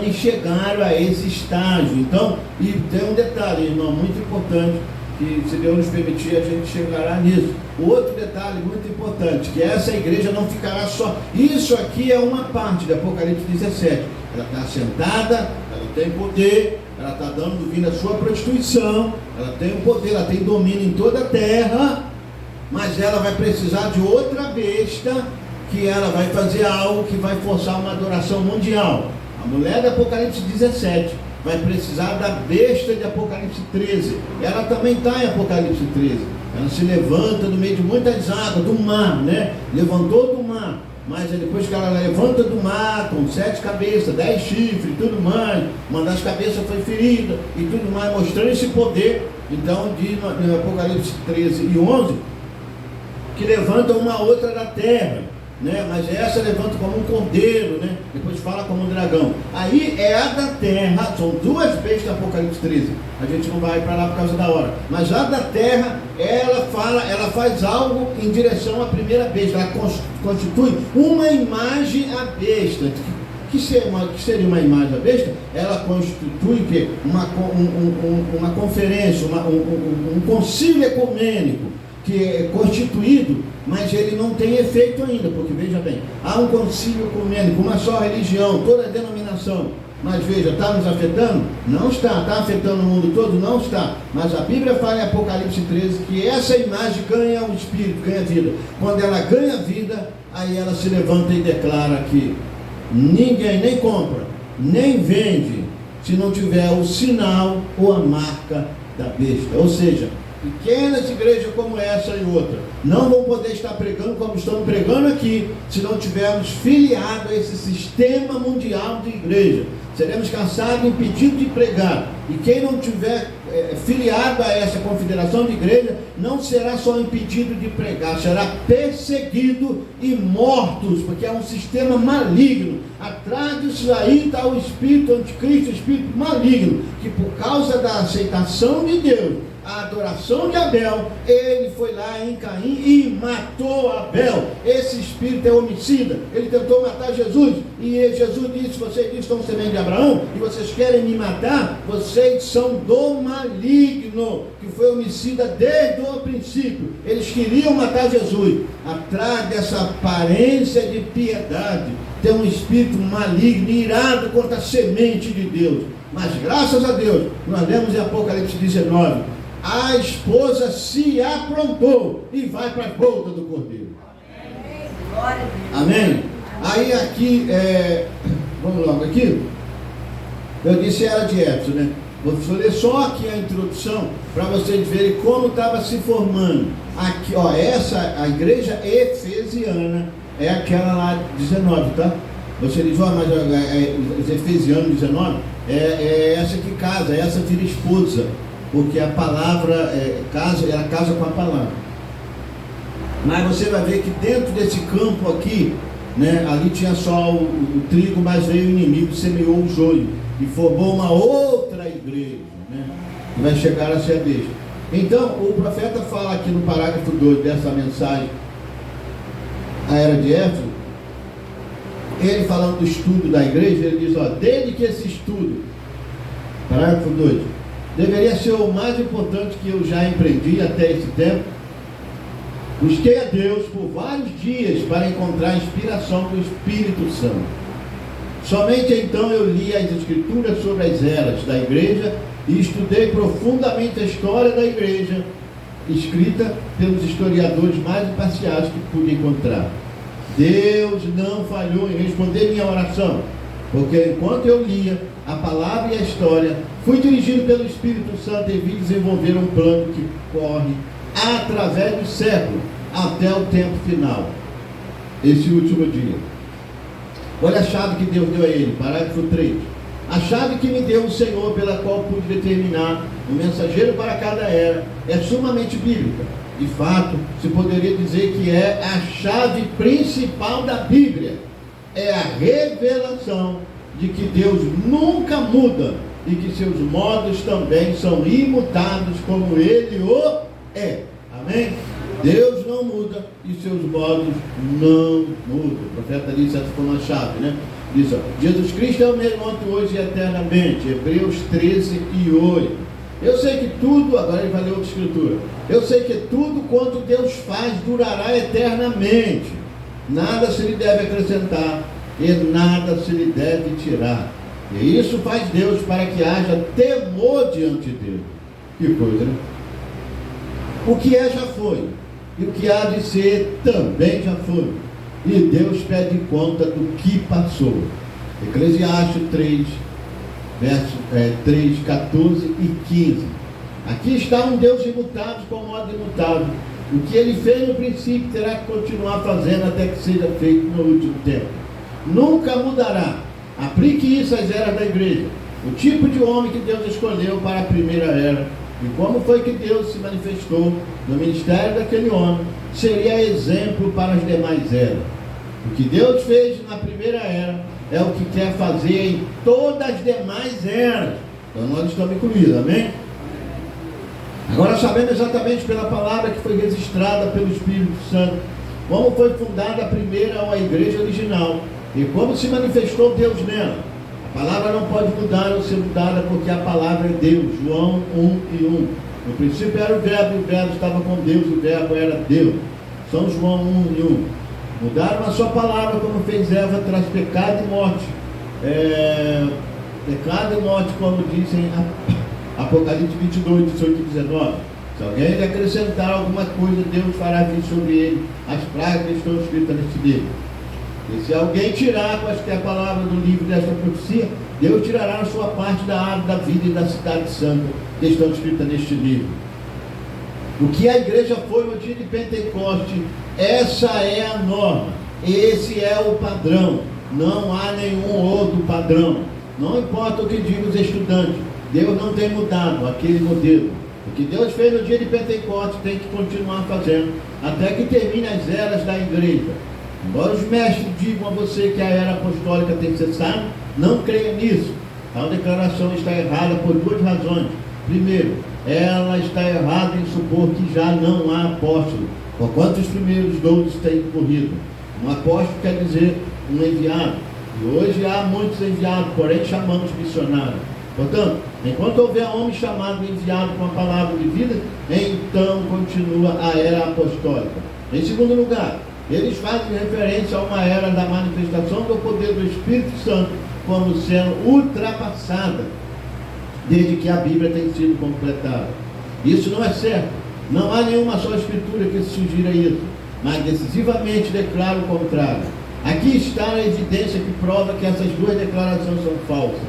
[SPEAKER 1] e chegaram a esse estágio. Então, e tem um detalhe, irmão, muito importante, que se Deus nos permitir, a gente chegará nisso. Outro detalhe muito importante, que essa igreja não ficará só. Isso aqui é uma parte de Apocalipse 17. Ela está sentada, ela tem poder, ela está dando vindo a sua prostituição, ela tem um poder, ela tem domínio em toda a terra. Mas ela vai precisar de outra besta, que ela vai fazer algo que vai forçar uma adoração mundial. A mulher de Apocalipse 17 vai precisar da besta de Apocalipse 13. Ela também está em Apocalipse 13. Ela se levanta do meio de muitas águas, do mar, né? Levantou do mar. Mas depois que ela levanta do mar, com 7 cabeças, 10 chifres, tudo mais, uma das cabeças foi ferida e tudo mais, mostrando esse poder. Então, diz no Apocalipse 13 e 11, que levanta uma outra da terra, né? Mas essa levanta como um cordeiro, né? Depois fala como um dragão. Aí é a da terra, são 2 bestas do Apocalipse 13. A gente não vai para lá por causa da hora. Mas a da terra, ela faz algo em direção à primeira besta. Ela constitui uma imagem à besta. Que seria uma imagem à besta? Ela constitui que uma conferência, um concílio ecumênico, que é constituído, mas ele não tem efeito ainda, porque veja bem, há um concílio ecumênico, uma só religião, toda a denominação, mas veja, está nos afetando? Não está. Está afetando o mundo todo? Não está. Mas a Bíblia fala em Apocalipse 13 que essa imagem ganha um espírito, ganha vida. Quando ela ganha vida, aí ela se levanta e declara que ninguém nem compra, nem vende, se não tiver o sinal ou a marca da besta. Ou seja, pequenas igrejas como essa e outra não vão poder estar pregando como estamos pregando aqui, se não tivermos filiado a esse sistema mundial de igreja. Seremos cansados e impedidos de pregar. E quem não tiver filiado a essa confederação de igreja, não será só impedido de pregar, será perseguido e mortos, porque é um sistema maligno. Atrás disso aí está o espírito anticristo, o espírito maligno, que por causa da aceitação de Deus, a adoração de Abel, ele foi lá em Caim e matou Abel. Esse espírito é homicida. Ele tentou matar Jesus, e Jesus disse: vocês estão semente de Abraão e vocês querem me matar? Vocês são do maligno, que foi homicida desde o princípio. Eles queriam matar Jesus. Atrás dessa aparência de piedade tem um espírito maligno, irado contra a semente de Deus. Mas graças a Deus, nós lemos em Apocalipse 19, a esposa se aprontou e vai para a boca do cordeiro. Amém? Aí aqui, vamos logo aqui. Eu disse era de Éfeso, né? Vou ler só aqui a introdução para vocês verem como estava se formando. Aqui, ó, a igreja efesiana é aquela lá 19, tá? Você diz, ó, mas os efesianos 19 é essa que casa, essa vira esposa. Porque a palavra ela casa com a palavra. Mas você vai ver que dentro desse campo aqui, né, ali tinha só o trigo, mas veio o inimigo, semeou o joio e formou uma outra igreja, né, que vai chegar a ser a besta. Então o profeta fala aqui no parágrafo 2 dessa mensagem, a era de Éfeso, ele falando do estudo da igreja, ele diz, ó, desde que esse estudo, parágrafo 2, deveria ser o mais importante que eu já empreendi até esse tempo, busquei a Deus por vários dias para encontrar a inspiração do Espírito Santo. Somente então eu li as escrituras sobre as eras da igreja e estudei profundamente a história da igreja, escrita pelos historiadores mais imparciais que pude encontrar. Deus não falhou em responder minha oração, porque enquanto eu lia a palavra e a história, fui dirigido pelo Espírito Santo e vi desenvolver um plano que corre através do século até o tempo final, esse último dia. Olha a chave que Deus deu a ele, parágrafo 3. A chave que me deu o Senhor, pela qual pude determinar o mensageiro para cada era, é sumamente bíblica. De fato, se poderia dizer que é a chave principal da Bíblia. É a revelação de que Deus nunca muda e que seus modos também são imutáveis como Ele o é. Amém? Deus não muda e seus modos não mudam. O profeta disse, essa foi uma chave, né? Diz, ó, Jesus Cristo é o mesmo ontem, hoje e eternamente. Hebreus 13 e 8. Eu sei que tudo, agora ele vai ler outra escritura. Eu sei que tudo quanto Deus faz durará eternamente. Nada se lhe deve acrescentar e nada se lhe deve tirar. E isso faz Deus para que haja temor diante dele. Que coisa, né? O que é já foi, e o que há de ser também já foi. E Deus pede conta do que passou. Eclesiastes 3, versos 3, 14 e 15. Aqui está um Deus imutável com modo imutável. O que ele fez no princípio terá que continuar fazendo até que seja feito no último tempo. Nunca mudará. Aplique isso às eras da igreja. O tipo de homem que Deus escolheu para a primeira era e como foi que Deus se manifestou no ministério daquele homem seria exemplo para as demais eras. O que Deus fez na primeira era é o que quer fazer em todas as demais eras. Então nós estamos incluídos, amém? Agora sabemos exatamente pela palavra que foi registrada pelo Espírito Santo como foi fundada a primeira ou a igreja original e como se manifestou Deus nela. A palavra não pode mudar ou ser mudada porque a palavra é Deus. João 1:1. No princípio era o verbo estava com Deus, o verbo era Deus. São João 1:1. Mudaram a sua palavra como fez Eva, traz pecado e morte. Pecado e morte, como dizem Apocalipse 22, 18 e 19. Se alguém lhe acrescentar alguma coisa, Deus fará vir sobre ele as pragas que estão escritas neste livro. E se alguém tirar quaisquer palavra do livro desta profecia, Deus tirará a sua parte da árvore da vida e da cidade santa que estão escritas neste livro. O que a igreja foi no dia de Pentecoste, essa é a norma, esse é o padrão, não há nenhum outro padrão. Não importa o que digam os estudantes, Deus não tem mudado aquele modelo. O que Deus fez no dia de Pentecoste tem que continuar fazendo até que termine as eras da igreja. Embora os mestres digam a você que a era apostólica tem cessado, não creia nisso. Tal declaração está errada por duas razões. Primeiro, ela está errada em supor que já não há apóstolo, porquanto os primeiros 12 têm morrido. Um apóstolo quer dizer um enviado, e hoje há muitos enviados, porém chamamos missionários. Portanto, enquanto houver homem chamado e enviado com a palavra de vida, então continua a era apostólica. Em segundo lugar, eles fazem referência a uma era da manifestação do poder do Espírito Santo como sendo ultrapassada desde que a Bíblia tem sido completada. Isso não é certo. Não há nenhuma só escritura que sugira isso, mas decisivamente declara o contrário. Aqui está a evidência que prova que essas duas declarações são falsas.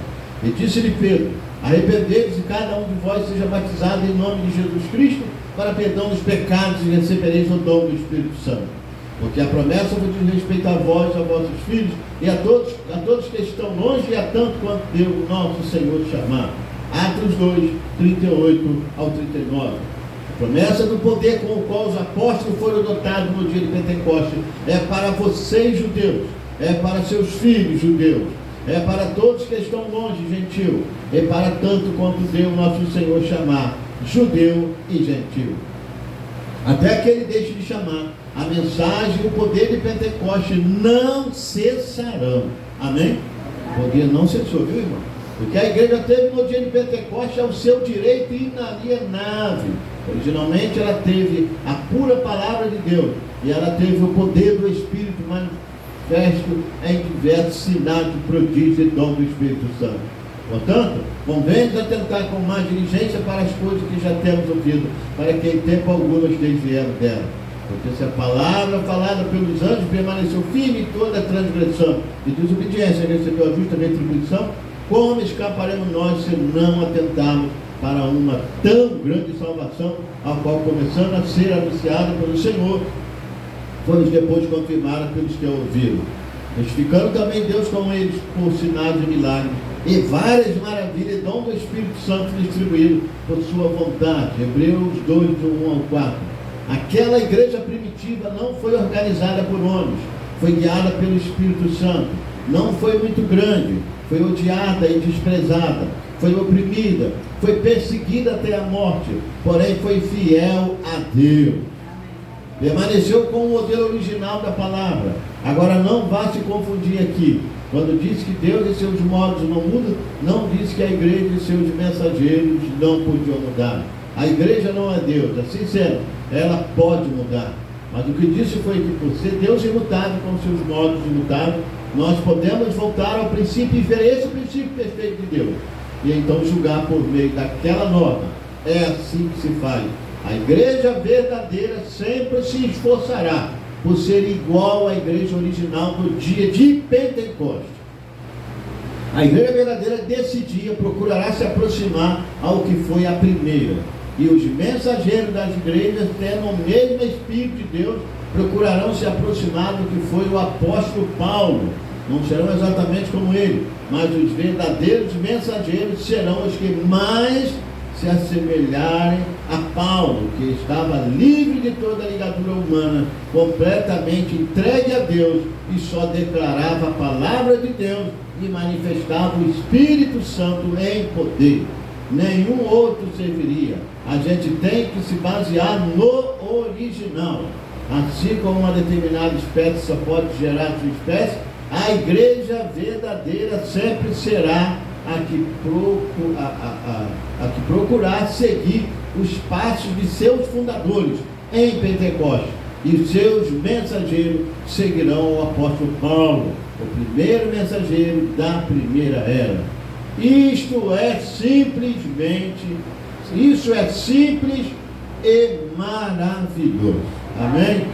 [SPEAKER 1] E disse-lhe Pedro: arrependei-vos e cada um de vós seja batizado em nome de Jesus Cristo para perdão dos pecados e recebereis o dom do Espírito Santo. Porque a promessa vos diz respeito a vós, a vossos filhos e a todos que estão longe e a tanto quanto Deus, nosso Senhor, chamar. Atos 2, 38 ao 39. A promessa do poder com o qual os apóstolos foram dotados no dia de Pentecostes é para vocês, judeus, é para seus filhos, judeus, é para todos que estão longe, gentil, é para tanto quanto Deus, nosso Senhor, chamar, judeu e gentil. Até que ele deixe de chamar, a mensagem e o poder de Pentecostes não cessarão. Amém? O poder não cessou, viu, irmão? O que a igreja teve no dia de Pentecostes é o seu direito inalienável. Originalmente ela teve a pura palavra de Deus e ela teve o poder do Espírito manifesto em diversos sinais de prodígio e dom do Espírito Santo. Portanto, convém-nos atentar com mais diligência para as coisas que já temos ouvido, para que em tempo algum nos desviemos dela. Porque se a palavra falada pelos anjos permaneceu firme em toda a transgressão e desobediência recebeu a justa retribuição, como escaparemos nós se não atentarmos para uma tão grande salvação, a qual, começando a ser anunciada pelo Senhor, foi depois confirmada pelos que a ouviram, testificando também Deus com eles por sinais e milagres e várias maravilhas e dom do Espírito Santo distribuído por sua vontade. Hebreus 2, do 1 ao 4. Aquela igreja primitiva não foi organizada por homens, foi guiada pelo Espírito Santo. Não foi muito grande, foi odiada e desprezada, foi oprimida, foi perseguida até a morte, porém foi fiel a Deus. Permaneceu com o modelo original da palavra. Agora não vá se confundir aqui. Quando diz que Deus e seus modos não mudam, não diz que a igreja e seus mensageiros não podiam mudar. A igreja não é Deus, assim sendo, ela pode mudar. Mas o que disse foi que por ser Deus imutável com seus modos imutáveis, nós podemos voltar ao princípio e ver esse princípio perfeito de Deus. E então julgar por meio daquela norma. É assim que se faz. A igreja verdadeira sempre se esforçará por ser igual à igreja original do dia de Pentecostes. A igreja verdadeira desse dia procurará se aproximar ao que foi a primeira. E os mensageiros das igrejas, tendo o mesmo Espírito de Deus, procurarão se aproximar do que foi o apóstolo Paulo. Não serão exatamente como ele, mas os verdadeiros mensageiros serão os que mais se assemelharem a Paulo, que estava livre de toda ligadura humana, completamente entregue a Deus e só declarava a palavra de Deus e manifestava o Espírito Santo em poder. Nenhum outro serviria. A gente tem que se basear no original. Assim como uma determinada espécie só pode gerar sua espécie, a igreja verdadeira sempre será a que procurar seguir os passos de seus fundadores em Pentecostes. E seus mensageiros seguirão o apóstolo Paulo, o primeiro mensageiro da primeira era. Isso é simples e maravilhoso. Amém?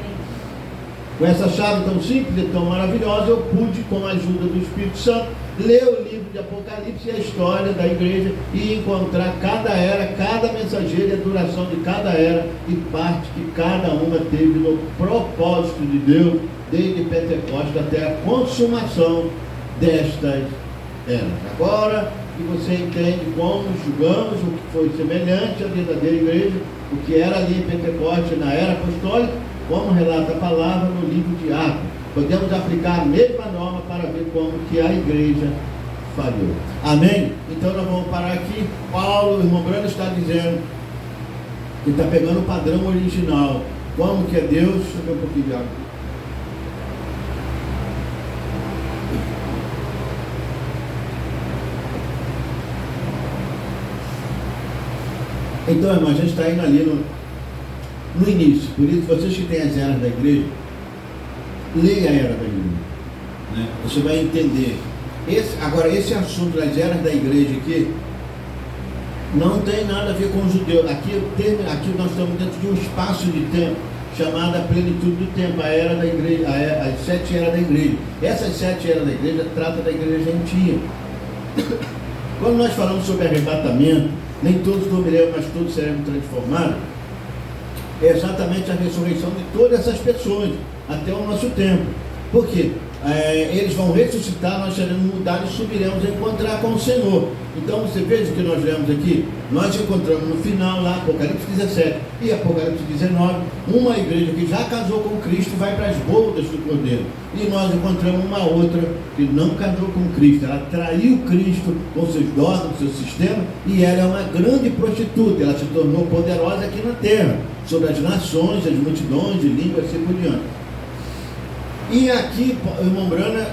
[SPEAKER 1] Com essa chave tão simples e tão maravilhosa, eu pude, com a ajuda do Espírito Santo, ler o livro de Apocalipse e a história da igreja e encontrar cada era, cada mensageiro e a duração de cada era e parte que cada uma teve no propósito de Deus, desde Pentecostes até a consumação destas eras. Agora que você entende como julgamos o que foi semelhante à verdadeira igreja, o que era ali em Pentecostes na era apostólica, como relata a palavra no livro de Atos, podemos aplicar a mesma norma para ver como que a igreja falhou. Amém? Então nós vamos parar aqui. Paulo, o irmão Brando está dizendo que está pegando o padrão original. Como que é Deus? Deixa eu ver um pouquinho de água. Então, irmão, a gente está indo ali no início. Por isso, vocês que têm as eras da igreja, leia a era da igreja, né? Você vai entender. Agora, esse assunto das eras da igreja aqui não tem nada a ver com os judeus. Aqui nós estamos dentro de um espaço de tempo chamado a plenitude do tempo, a era da igreja, as 7 eras da igreja. Essas 7 eras da igreja tratam da igreja gentia. Quando nós falamos sobre arrebatamento, nem todos dormiremos, mas todos seremos transformados. É exatamente a ressurreição de todas essas pessoas até o nosso tempo. Por quê? Eles vão ressuscitar, nós seremos mudados e subiremos a encontrar com o Senhor. Então você veja o que nós lemos aqui. Nós encontramos no final lá, Apocalipse 17 e Apocalipse 19, uma igreja que já casou com Cristo vai para as bodas do Cordeiro. E nós encontramos uma outra que não casou com Cristo. Ela traiu Cristo com seus dogmas, com seu sistema, e ela é uma grande prostituta. Ela se tornou poderosa aqui na terra, sobre as nações, as multidões de línguas e assim por diante. E aqui o irmão Brana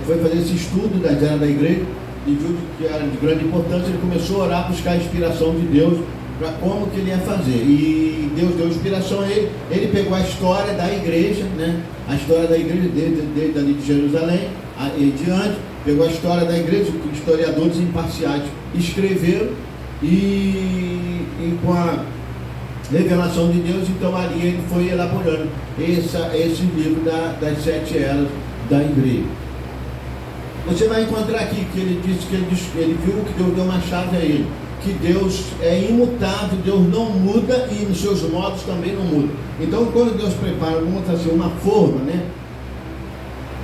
[SPEAKER 1] foi fazer esse estudo da era da igreja e viu que era de grande importância. Ele começou a orar, buscar a inspiração de Deus para como que ele ia fazer. E Deus deu inspiração a ele. Ele pegou a história da igreja, né? A história da igreja desde ali de Jerusalém e diante. Pegou a história da igreja, que historiadores imparciais escreveram, e com a revelação de Deus, então ali ele foi elaborando esse livro das 7 eras da igreja. Você vai encontrar aqui que ele disse que ele viu que Deus deu uma chave a ele, que Deus é imutável, Deus não muda e nos seus modos também não muda. Então quando Deus prepara, uma forma, né?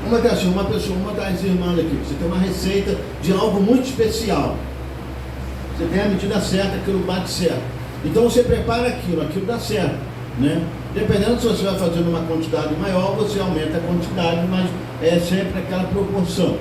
[SPEAKER 1] Uma das irmãs aqui, você tem uma receita de algo muito especial, você tem a medida certa, aquilo bate certo. Então você prepara aquilo dá certo, né? Dependendo se você vai fazer uma quantidade maior, você aumenta a quantidade, mas é sempre aquela proporção.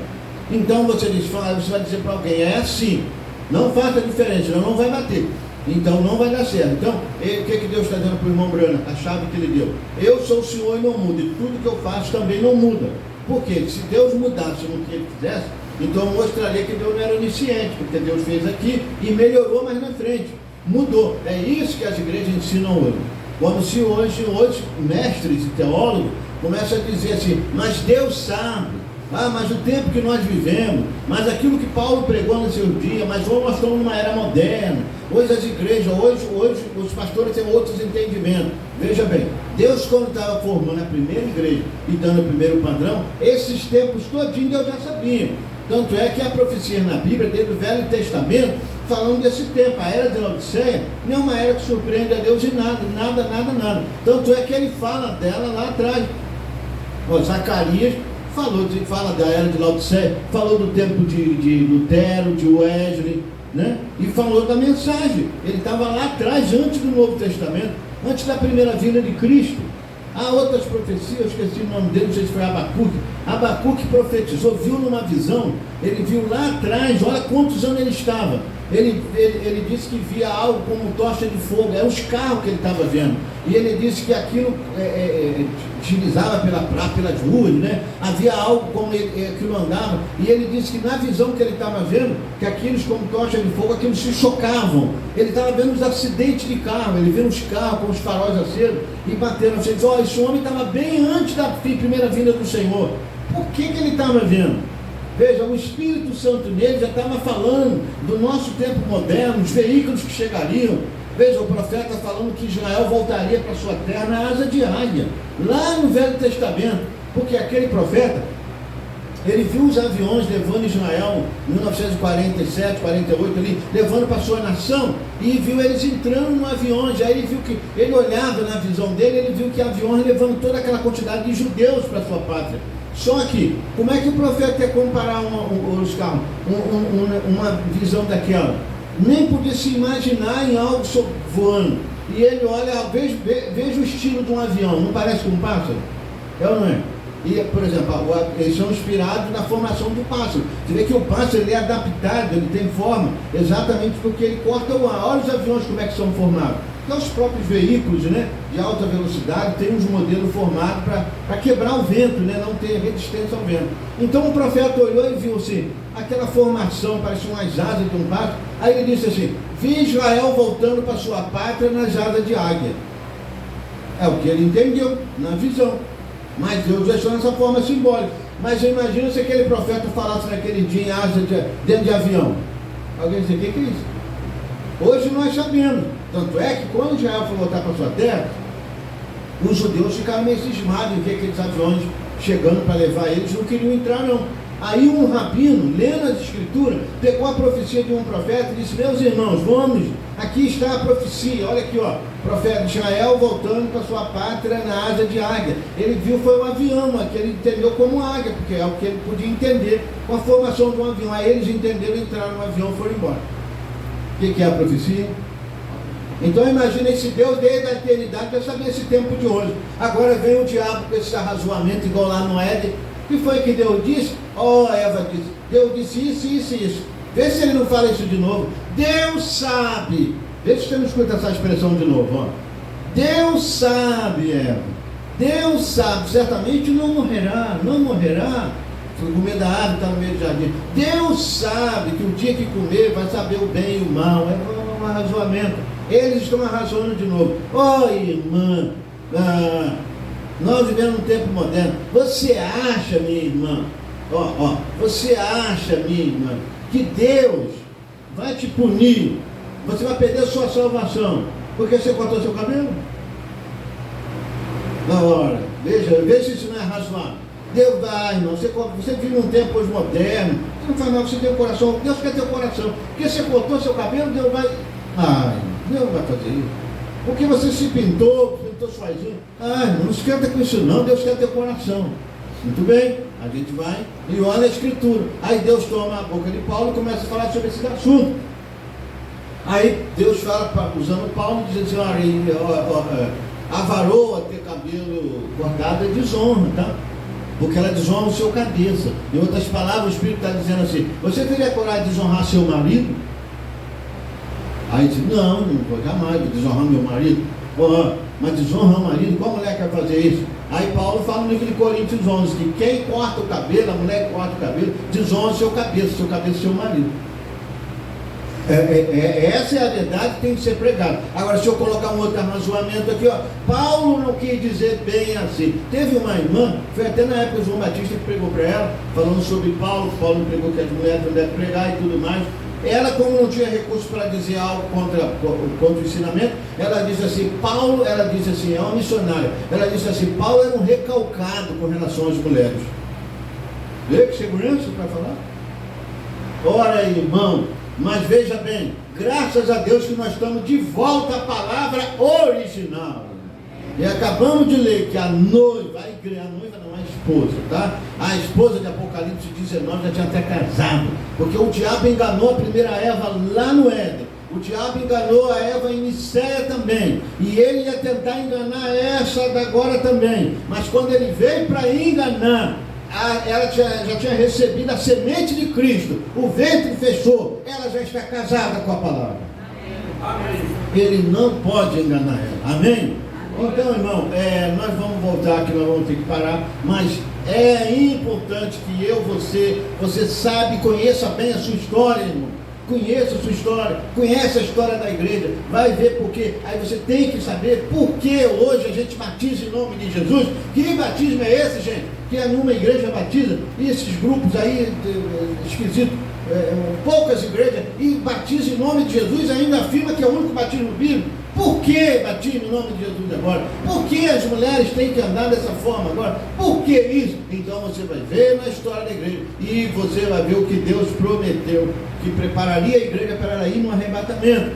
[SPEAKER 1] Então você vai dizer para alguém, é assim, não faça diferente, senão não vai bater, então não vai dar certo. Então, o que Deus está dando para o irmão Brana? A chave que ele deu: eu sou o Senhor e não mudo, e tudo que eu faço também não muda. Por quê? Se Deus mudasse no que ele fizesse, então eu mostraria que Deus não era onisciente, porque Deus fez aqui e melhorou mais na frente. Mudou. É isso que as igrejas ensinam hoje. Quando se hoje mestres e teólogos começam a dizer assim, mas Deus sabe, mas o tempo que nós vivemos, mas aquilo que Paulo pregou no seu dia, mas hoje nós estamos numa era moderna, hoje as igrejas, hoje os pastores têm outros entendimentos. Veja bem, Deus quando estava formando a primeira igreja e dando o primeiro padrão, esses tempos todinhos Deus já sabia. Tanto é que há profecias na Bíblia, desde o Velho Testamento, falando desse tempo. A era de Laodiceia não é uma era que surpreende a Deus em nada, nada. Tanto é que ele fala dela lá atrás. Zacarias fala da era de Laodiceia, falou do tempo de Lutero, de Wesley, né? E falou da mensagem. Ele estava lá atrás, antes do Novo Testamento, antes da primeira vinda de Cristo. Há outras profecias, eu esqueci o nome dele, não sei se foi Abacuque. Abacuque profetizou, viu numa visão, ele viu lá atrás, olha quantos anos ele estava. Ele disse que via algo como tocha de fogo, eram os carros que ele estava vendo. E ele disse que aquilo deslizava pelas ruas, né? Havia algo como aquilo andava. E ele disse que na visão que ele estava vendo, que aqueles como tocha de fogo, aqueles se chocavam. Ele estava vendo os acidentes de carro, ele viu os carros com os faróis acesos e bateram. Ele disse, esse homem estava bem antes da primeira vinda do Senhor. Por que ele estava vendo? Veja, o Espírito Santo nele já estava falando do nosso tempo moderno, os veículos que chegariam. Veja, o profeta falando que Israel voltaria para sua terra na asa de águia, lá no Velho Testamento, porque aquele profeta, ele viu os aviões levando Israel em 1947, 48 ali, levando para sua nação, e viu eles entrando no aviões. Aí ele viu que, ele olhava na visão dele, ele viu que aviões levando toda aquela quantidade de judeus para sua pátria. Só que, como é que o profeta quer comparar uma visão daquela? Nem podia se imaginar em algo voando. E ele olha, veja o estilo de um avião, não parece com um pássaro? É ou não é? E, por exemplo, eles são inspirados na formação do pássaro. Você vê que o pássaro ele é adaptado, ele tem forma, exatamente porque ele corta o ar. Olha os aviões como é que são formados. Então, os próprios veículos, né, de alta velocidade têm uns modelos formados para quebrar o vento, né, não ter resistência ao vento. Então o profeta olhou e viu assim, aquela formação, parecia umas asas de um pássaro. Aí ele disse assim, vi Israel voltando para sua pátria nas asas de águia. É o que ele entendeu na visão. Mas Deus deixou nessa forma simbólica. Mas imagina se aquele profeta falasse naquele dia em asa dentro de avião. Alguém diz, o que é isso? Hoje nós sabemos. Tanto é que quando Israel foi voltar para sua terra, os judeus ficaram meio cismados em ver aqueles aviões chegando para levar eles, não queriam entrar não. Aí um rabino, lendo as escrituras, pegou a profecia de um profeta e disse, meus irmãos, vamos, aqui está a profecia, olha aqui, ó, profeta de Israel voltando para sua pátria na asa de águia. Ele viu foi um avião, que ele entendeu como águia, porque é o que ele podia entender com a formação de um avião. Aí eles entenderam, entraram no avião e foram embora. O que é a profecia? Então imagina esse Deus desde a eternidade para saber esse tempo de hoje. Agora vem o diabo com esse arrazoamento igual lá no Éden. O que foi que Deus disse? Eva disse, Deus disse isso. Vê se ele não fala isso de novo. Deus sabe. Vê se você não escuta essa expressão de novo. Ó. Deus sabe, Eva. Deus sabe, certamente não morrerá. Foi comer da árvore, está no meio do jardim. Deus sabe que o dia que comer vai saber o bem e o mal. É um arrazoamento. Eles estão arrazoando de novo. Irmã, nós vivemos um tempo moderno. Você acha, minha irmã, você acha, minha irmã, que Deus vai te punir? Você vai perder a sua salvação porque você cortou seu cabelo? Na hora, veja se isso não é razoável. Deus vai, irmão, você vive um tempo hoje moderno, você não faz mal, você tem o coração, Deus quer ter o coração, porque você cortou seu cabelo, Deus vai, Deus vai fazer isso, porque você se pintou suas unhas, não se esquenta com isso não, Deus quer ter o coração. Muito bem, a gente vai e olha a escritura, aí Deus toma a boca de Paulo e começa a falar sobre esse assunto. Aí Deus fala, usando Paulo, diz assim, a varoa ter cabelo cortado é desonra, tá? Porque ela desonra o seu cabeça. Em outras palavras, o Espírito está dizendo assim, você teria coragem de desonrar seu marido? Aí diz, não vou jamais desonrar meu marido. Mas desonrar o marido, qual mulher quer fazer isso? Aí Paulo fala no livro de Coríntios 11, que quem corta o cabelo, a mulher que corta o cabelo, desonra o seu cabeça é seu marido. Essa é a verdade que tem que ser pregada. Agora, se eu colocar um outro arrazoamento aqui, Paulo não quis dizer bem assim. Teve uma irmã, foi até na época João Batista que pregou para ela, falando sobre Paulo pregou que as mulheres não devem pregar e tudo mais. Ela, como não tinha recurso para dizer algo contra o ensinamento, ela disse assim, é uma missionária, ela disse assim, Paulo era um recalcado com relação às mulheres. Vê que segurança para falar? Ora, irmão, mas veja bem, graças a Deus que nós estamos de volta à palavra original. E acabamos de ler que a noiva, a noiva não, a esposa, tá? A esposa de Apocalipse 19 já tinha até casado, porque o diabo enganou a primeira Eva lá no Éden. O diabo enganou a Eva em Nicéia também, e ele ia tentar enganar essa da agora também, mas quando ele veio para enganar, ela já tinha recebido a semente de Cristo, o ventre fechou, ela já está casada com a palavra. Amém. Ele não pode enganar ela. Amém? Então, irmão, nós vamos voltar aqui, nós vamos ter que parar, mas é importante que você sabe, conheça bem a sua história, irmão. Conheça a sua história, conhece a história da igreja, vai ver por quê. Aí você tem que saber por que hoje a gente batiza em nome de Jesus. Que batismo é esse, gente? Que numa igreja batiza, e esses grupos aí esquisitos, poucas igrejas, e batiza em nome de Jesus, ainda afirma que é o único batismo bíblico. Por que batismo em nome de Jesus agora? Por que as mulheres têm que andar dessa forma agora? Por que isso? Então você vai ver na história da igreja, e você vai ver o que Deus prometeu, que prepararia a igreja para ela ir no arrebatamento.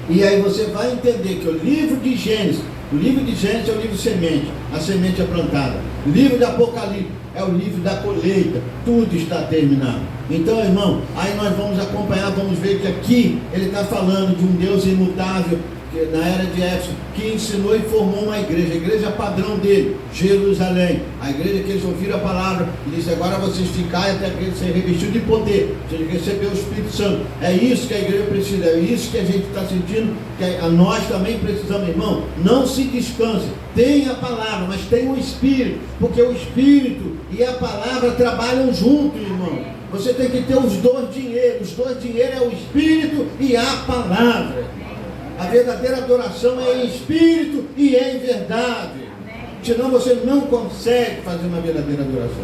[SPEAKER 1] E aí você vai entender que o livro de Gênesis é o livro semente, a semente é plantada. O livro de Apocalipse é o livro da colheita, tudo está terminado. Então, irmão, aí nós vamos acompanhar, vamos ver que aqui ele está falando de um Deus imutável, que na era de Éfeso, que ensinou e formou uma igreja, a igreja padrão dele, Jerusalém, a igreja que eles ouviram a palavra e disse: agora vocês ficam até que ser revestidos de poder, vocês receber o Espírito Santo. É isso que a igreja precisa, é isso que a gente está sentindo, que nós também precisamos, irmão. Não se descanse, tem a palavra, mas tem o Espírito, porque o Espírito e a palavra trabalham juntos, irmão. Você tem que ter os dois dinheiros. Os dois dinheiros é o Espírito e a palavra. A verdadeira adoração é em espírito e é em verdade. Senão você não consegue fazer uma verdadeira adoração.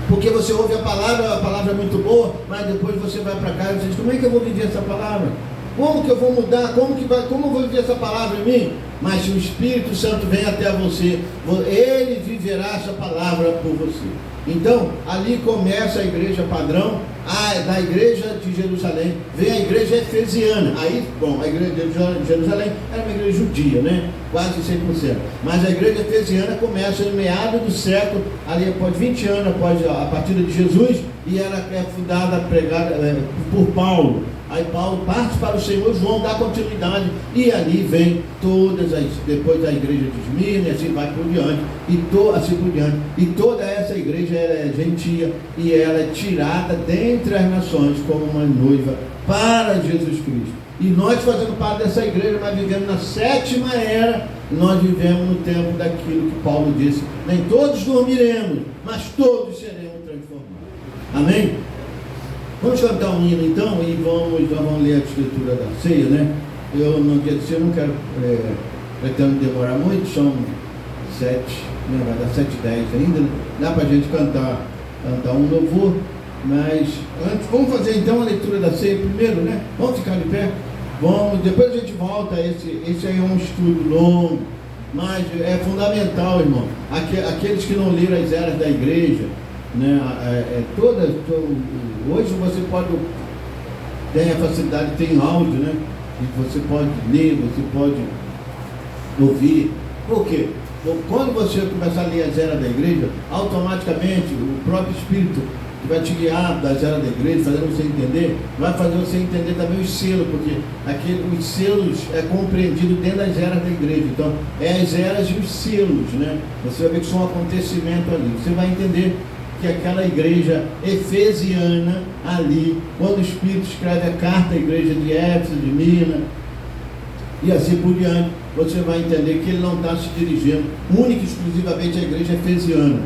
[SPEAKER 1] Porque você ouve a palavra é muito boa, mas depois você vai para casa e diz: como é que eu vou viver essa palavra? Como que eu vou mudar? Como eu vou viver essa palavra em mim? Mas se o Espírito Santo vem até você, ele viverá essa palavra por você. Então, ali começa a igreja padrão, da igreja de Jerusalém, vem a igreja efesiana. Aí, a igreja de Jerusalém era uma igreja judia, né? Quase 100%. Mas a igreja efesiana começa no meado do século, ali após 20 anos após a partida de Jesus, e ela é fundada, pregada por Paulo. Aí Paulo parte para o Senhor, João dá continuidade, e ali vem depois da igreja de Esmirna, e assim vai por diante, assim por diante. E toda essa igreja é gentia, e ela é tirada dentre as nações como uma noiva para Jesus Cristo. E nós fazendo parte dessa igreja, mas vivemos na 7ª era, nós vivemos no tempo daquilo que Paulo disse: nem todos dormiremos, mas todos seremos transformados. Amém? Vamos cantar um hino então, e vamos ler a escritura da ceia, né? Eu no dia de ceia não quero, pretendo demorar muito, são 7, né? Vai dar 7h10 ainda, né? Dá para a gente cantar um louvor, mas antes, vamos fazer então a leitura da ceia primeiro, né? Vamos ficar de pé? Vamos, depois a gente volta, esse aí é um estudo longo, mas é fundamental, irmão. Aqueles que não leram as eras da igreja, né? Hoje você pode, tem a facilidade, tem áudio, né? E você pode ler, você pode ouvir. Por quê? Quando você começar a ler as eras da igreja, automaticamente o próprio Espírito que vai te guiar das eras da igreja, fazendo você entender, vai fazer você entender também os selos, porque os selos é compreendido dentro das eras da igreja. Então, é as eras e os selos, né? Você vai ver que são um acontecimento ali. Você vai entender que aquela igreja efesiana ali, quando o Espírito escreve a carta à igreja de Éfeso, de Minas, e assim por diante, você vai entender que ele não está se dirigindo única e exclusivamente à igreja efesiana.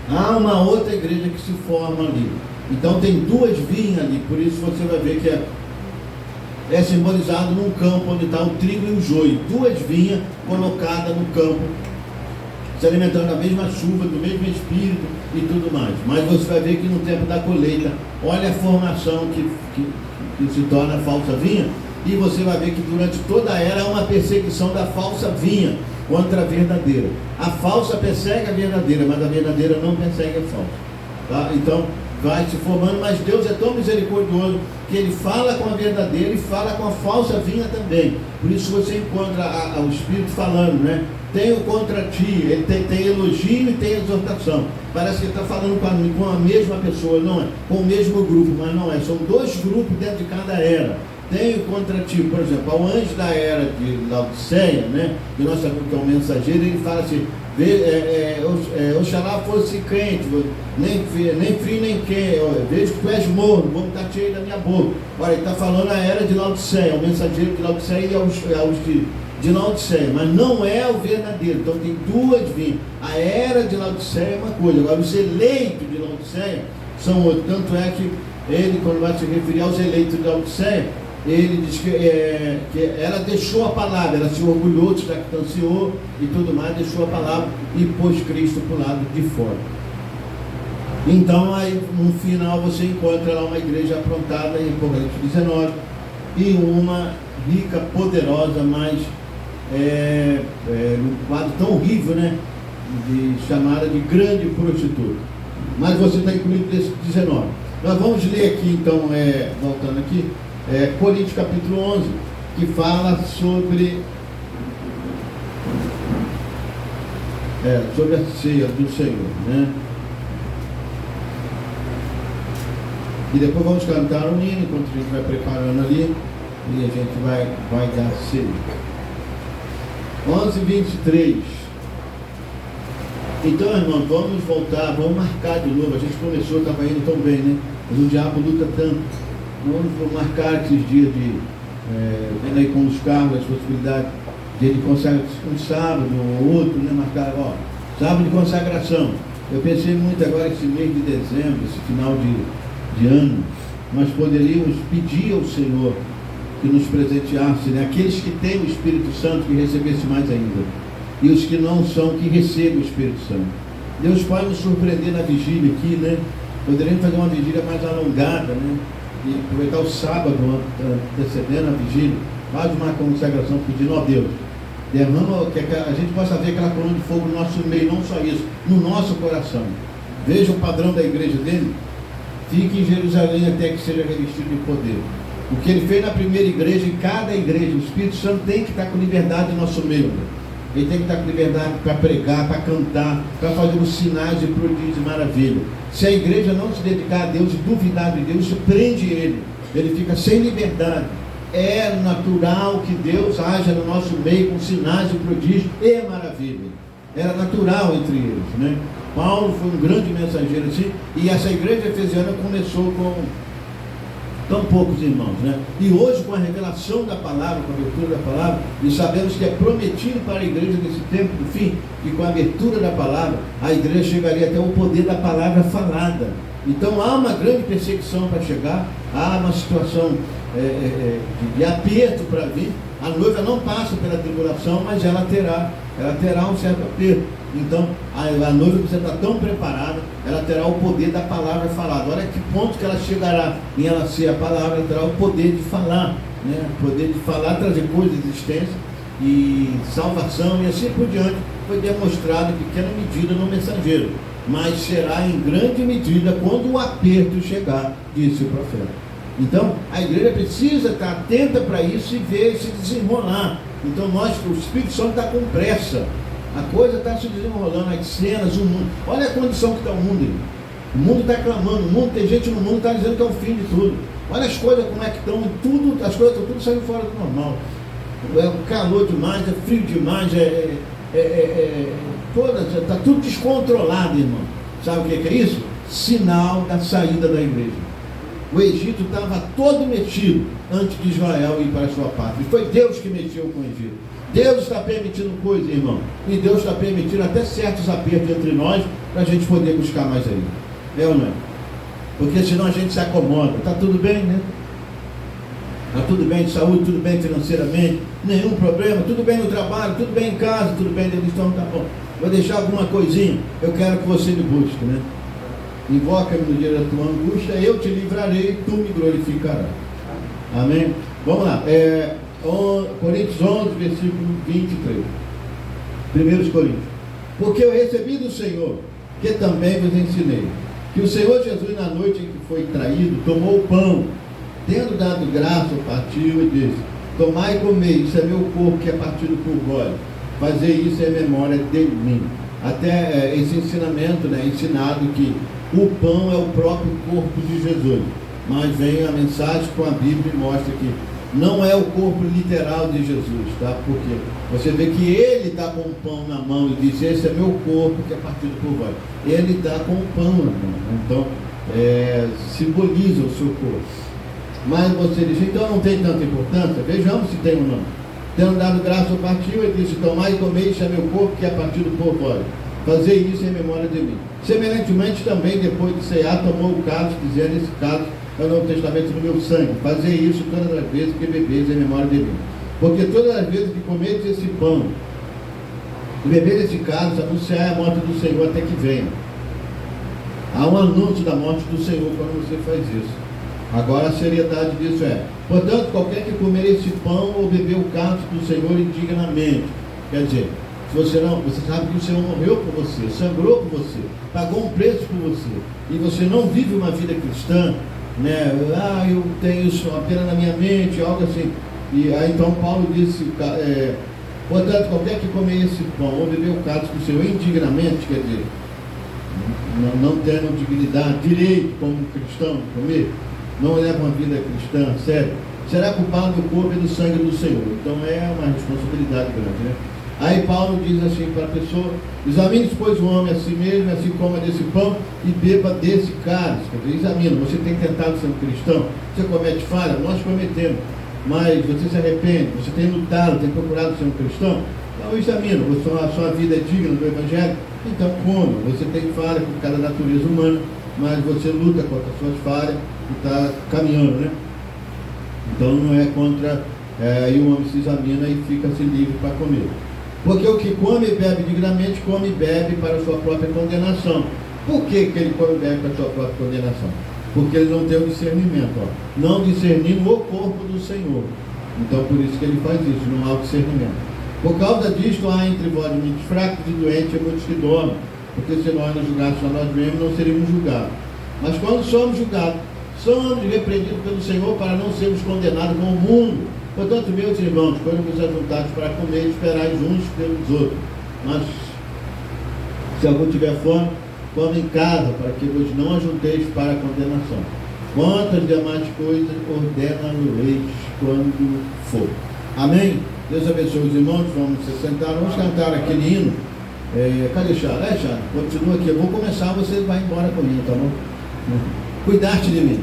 [SPEAKER 1] Há uma outra igreja que se forma ali. Então tem duas vinhas ali, por isso você vai ver que é simbolizado num campo onde está o trigo e o joio. Duas vinhas colocadas no campo, se alimentando da mesma chuva, do mesmo espírito e tudo mais. Mas você vai ver que no tempo da colheita, olha a formação que se torna a falsa vinha, e você vai ver que durante toda a era há uma perseguição da falsa vinha contra a verdadeira. A falsa persegue a verdadeira, mas a verdadeira não persegue a falsa. Tá? Então, vai se formando, mas Deus é tão misericordioso que Ele fala com a verdadeira e fala com a falsa vinha também. Por isso você encontra o Espírito falando, né? Tenho contra ti, ele tem elogio e tem exortação. Parece que ele está falando com a mesma pessoa, não é? Com o mesmo grupo, mas não é. São dois grupos dentro de cada era. Tenho contra ti, por exemplo, ao anjo da era de Laodiceia, né? Que nós sabemos que é um mensageiro, ele fala assim: oxalá fosse crente, nem frio nem quente, vejo que tu és morno, vou botar cheio da minha boca. Olha, ele está falando a era de Laodiceia, o mensageiro de Laodiceia e aos de Laodiceia, mas não é o verdadeiro. Então tem duas vinhas. A era de Laodiceia é uma coisa, agora os eleitos de Laodiceia são outros. Tanto é que ele, quando vai se referir aos eleitos de Laodiceia, ele diz que ela deixou a palavra, ela se orgulhou, se jactanciou e tudo mais, deixou a palavra e pôs Cristo para o lado de fora. Então aí no final você encontra lá uma igreja aprontada em Apocalipse 19 e uma rica, poderosa, mas num quadro tão horrível, né? Chamada de grande prostituta. Mas você está incluído nesse 19. Nós vamos ler aqui então, voltando aqui, Coríntios capítulo 11, que fala sobre a ceia do Senhor, né? E depois vamos cantar um hino enquanto a gente vai preparando ali e a gente vai dar ceia. 11:23. Então, irmão, vamos voltar, vamos marcar de novo. A gente começou, estava indo tão bem, né? Mas o diabo luta tanto. Vamos marcar esses dias vendo aí com os carros, as possibilidades de ele consagrar um sábado ou outro, né? Marcar, sábado de consagração. Eu pensei muito agora esse mês de dezembro, esse final de ano, nós poderíamos pedir ao Senhor que nos presenteasse, né? Aqueles que têm o Espírito Santo, que recebesse mais ainda, e os que não são, que recebam o Espírito Santo. Deus pode nos surpreender na vigília aqui, né? Poderíamos fazer uma vigília mais alongada, né? E aproveitar o sábado antecedendo a vigília, faz uma consagração pedindo: Deus, derrama, que a gente possa ver aquela coluna de fogo no nosso meio, não só isso, no nosso coração. Veja o padrão da igreja dele. Fique em Jerusalém até que seja revestido de poder. O que ele fez na primeira igreja, em cada igreja, o Espírito Santo tem que estar com liberdade no nosso meio. Ele tem que estar com liberdade para pregar, para cantar, para fazer os sinais de prodígio e maravilha. Se a igreja não se dedicar a Deus e duvidar de Deus, isso prende ele. Ele fica sem liberdade. É natural que Deus haja no nosso meio com sinais de prodígio e maravilha. Era natural entre eles, né? Paulo foi um grande mensageiro assim, e essa igreja efesiana começou com tão poucos irmãos, né? E hoje, com a revelação da palavra, com a abertura da palavra, e sabemos que é prometido para a igreja nesse tempo do fim, que com a abertura da palavra, a igreja chegaria até o poder da palavra falada. Então há uma grande perseguição para chegar, há uma situação de aperto para vir. A noiva não passa pela tribulação, mas ela terá um certo aperto. Então, a noiva precisa estar tão preparada, ela terá o poder da palavra falada. Olha que ponto que ela chegará em ela ser a palavra, ela terá o poder de falar, né? O poder de falar, trazer coisas de existência e salvação e assim por diante. Foi demonstrado em pequena medida no mensageiro, mas será em grande medida quando o aperto chegar, disse o profeta. Então, a igreja precisa estar atenta para isso e ver se desenrolar. Então, o Espírito Santo está com pressa. A coisa está se desenrolando, as cenas, o mundo. Olha a condição que está o mundo. O mundo está clamando, tem gente no mundo que está dizendo que é o fim de tudo. Olha as coisas como é que estão, as coisas estão tudo saindo fora do normal. É calor demais, é frio demais, está tudo descontrolado, irmão. Sabe o que é isso? Sinal da saída da igreja. O Egito estava todo metido antes de Israel ir para a sua pátria. E foi Deus que mexeu com o Egito. Deus está permitindo coisas, irmão. E Deus está permitindo até certos apertos entre nós para a gente poder buscar mais ainda. É ou não é? Porque senão a gente se acomoda. Está tudo bem, né? Está tudo bem de saúde, tudo bem financeiramente, nenhum problema, tudo bem no trabalho, tudo bem em casa, tudo bem, então tá bom. Vou deixar alguma coisinha, eu quero que você me busque, né? Invoca-me no dia da tua angústia, eu te livrarei, tu me glorificarás. Amém? Vamos lá. Coríntios 11, versículo 23. 1 Coríntios. Porque eu recebi do Senhor, que também vos ensinei, que o Senhor Jesus, na noite em que foi traído, tomou o pão, tendo dado graça, partiu e disse: tomai e comei, isso é meu corpo que é partido por vós, fazer isso em memória de mim. Até esse ensinamento, né, ensinado que o pão é o próprio corpo de Jesus, mas vem a mensagem com a Bíblia e mostra que não é o corpo literal de Jesus, tá? Porque você vê que ele está com o pão na mão e diz: esse é meu corpo que é partido por vós. Ele está com o pão na mão, então simboliza o seu corpo. Mas você diz: então não tem tanta importância? Vejamos se tem ou não. Tendo dado graça, partiu e disse: tomai e comei, isso é meu corpo que é partido por vós. Fazer isso em memória de mim. Semelhantemente também, depois de cear, tomou o cálice, dizendo: esse cálice é o Novo Testamento do meu sangue. Fazer isso todas as vezes que bebeis em memória de mim. Porque todas as vezes que comedes esse pão e bebeis esse cálice, anunciai a morte do Senhor até que venha. Há um anúncio da morte do Senhor quando você faz isso. Agora a seriedade disso portanto, qualquer que comer esse pão ou beber o cálice do Senhor indignamente, quer dizer, você sabe que o Senhor morreu por você, sangrou por você, pagou um preço por você, e você não vive uma vida cristã, né? Eu tenho isso apenas na minha mente, algo assim. E aí então Paulo disse, portanto, qualquer que comer esse pão ou beber o cálice do Senhor indignamente, quer dizer, não tendo dignidade, direito como cristão de comer, não leva uma vida cristã a sério, será culpado do corpo e do sangue do Senhor. Então é uma responsabilidade grande, né? Aí Paulo diz assim para a pessoa: examine, pois, o homem a si mesmo, assim coma desse pão e beba desse cálice. Quer dizer, examina. Você tem tentado ser um cristão? Você comete falha? Nós cometemos. Mas você se arrepende? Você tem lutado, tem procurado ser um cristão? Então examina. A sua vida é digna do Evangelho? Então coma. Você tem falha por causa da natureza humana, mas você luta contra as suas falhas e está caminhando, né? Então não é contra, e o homem se examina e fica-se livre para comer. Porque o que come e bebe dignamente, come e bebe para a sua própria condenação. Por que ele come e bebe para a sua própria condenação? Porque ele não tem o discernimento, não discernindo o corpo do Senhor. Então por isso que ele faz isso, não há o discernimento. Por causa disto há entre vós muitos fracos e doentes e muitos que dormem. Porque se nós nos julgássemos a nós mesmos, não seríamos julgados. Mas quando somos julgados, somos repreendidos pelo Senhor para não sermos condenados com o mundo. Portanto, meus irmãos, quando vos ajuntares para comer, esperais uns pelos outros. Mas, se algum tiver fome, come em casa, para que vos não ajunteis para a condenação. Quantas demais coisas ordena-lo-eis quando for. Amém? Deus abençoe os irmãos, vamos se sentar, vamos cantar aquele hino. Cadê Charles? Charles, continua aqui. Eu vou começar, você vai embora comigo, tá bom? Cuidaste de mim.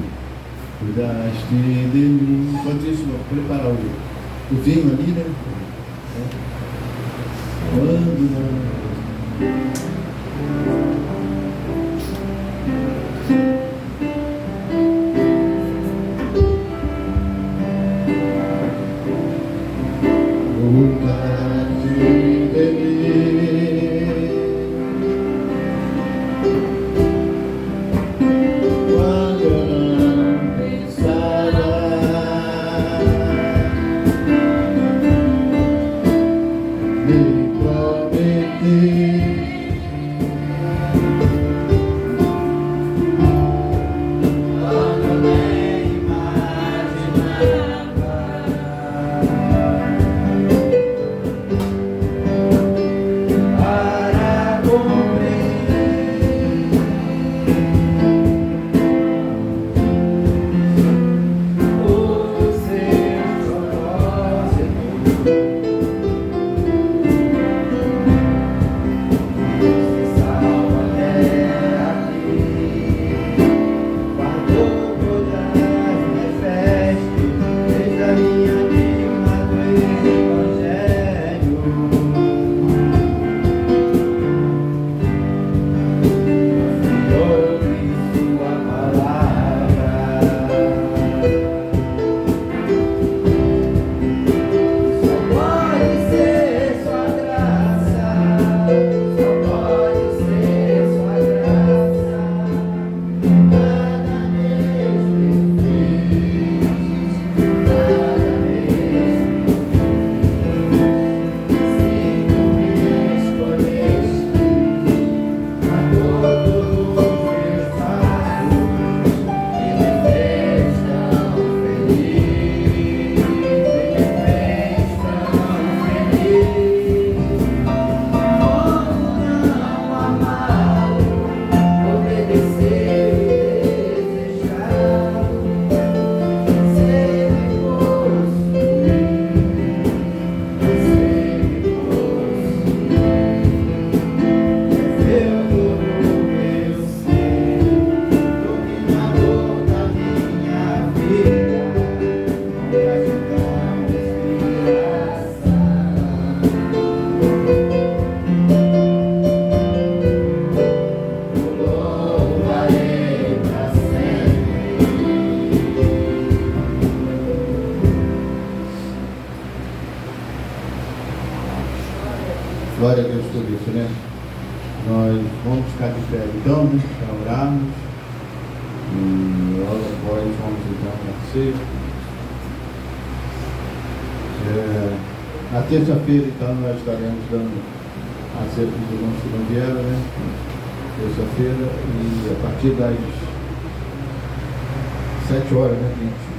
[SPEAKER 1] Cuidaste de mim. Enquanto isso, vou preparar o vinho ali, né? Quando não. Nós vamos ficar de pé então, né, para orarmos. E logo após vamos então nascer. Na terça-feira então nós estaremos dando acerca dos irmãos que não vieram, né? Terça-feira, e a partir das 7 horas, né, gente?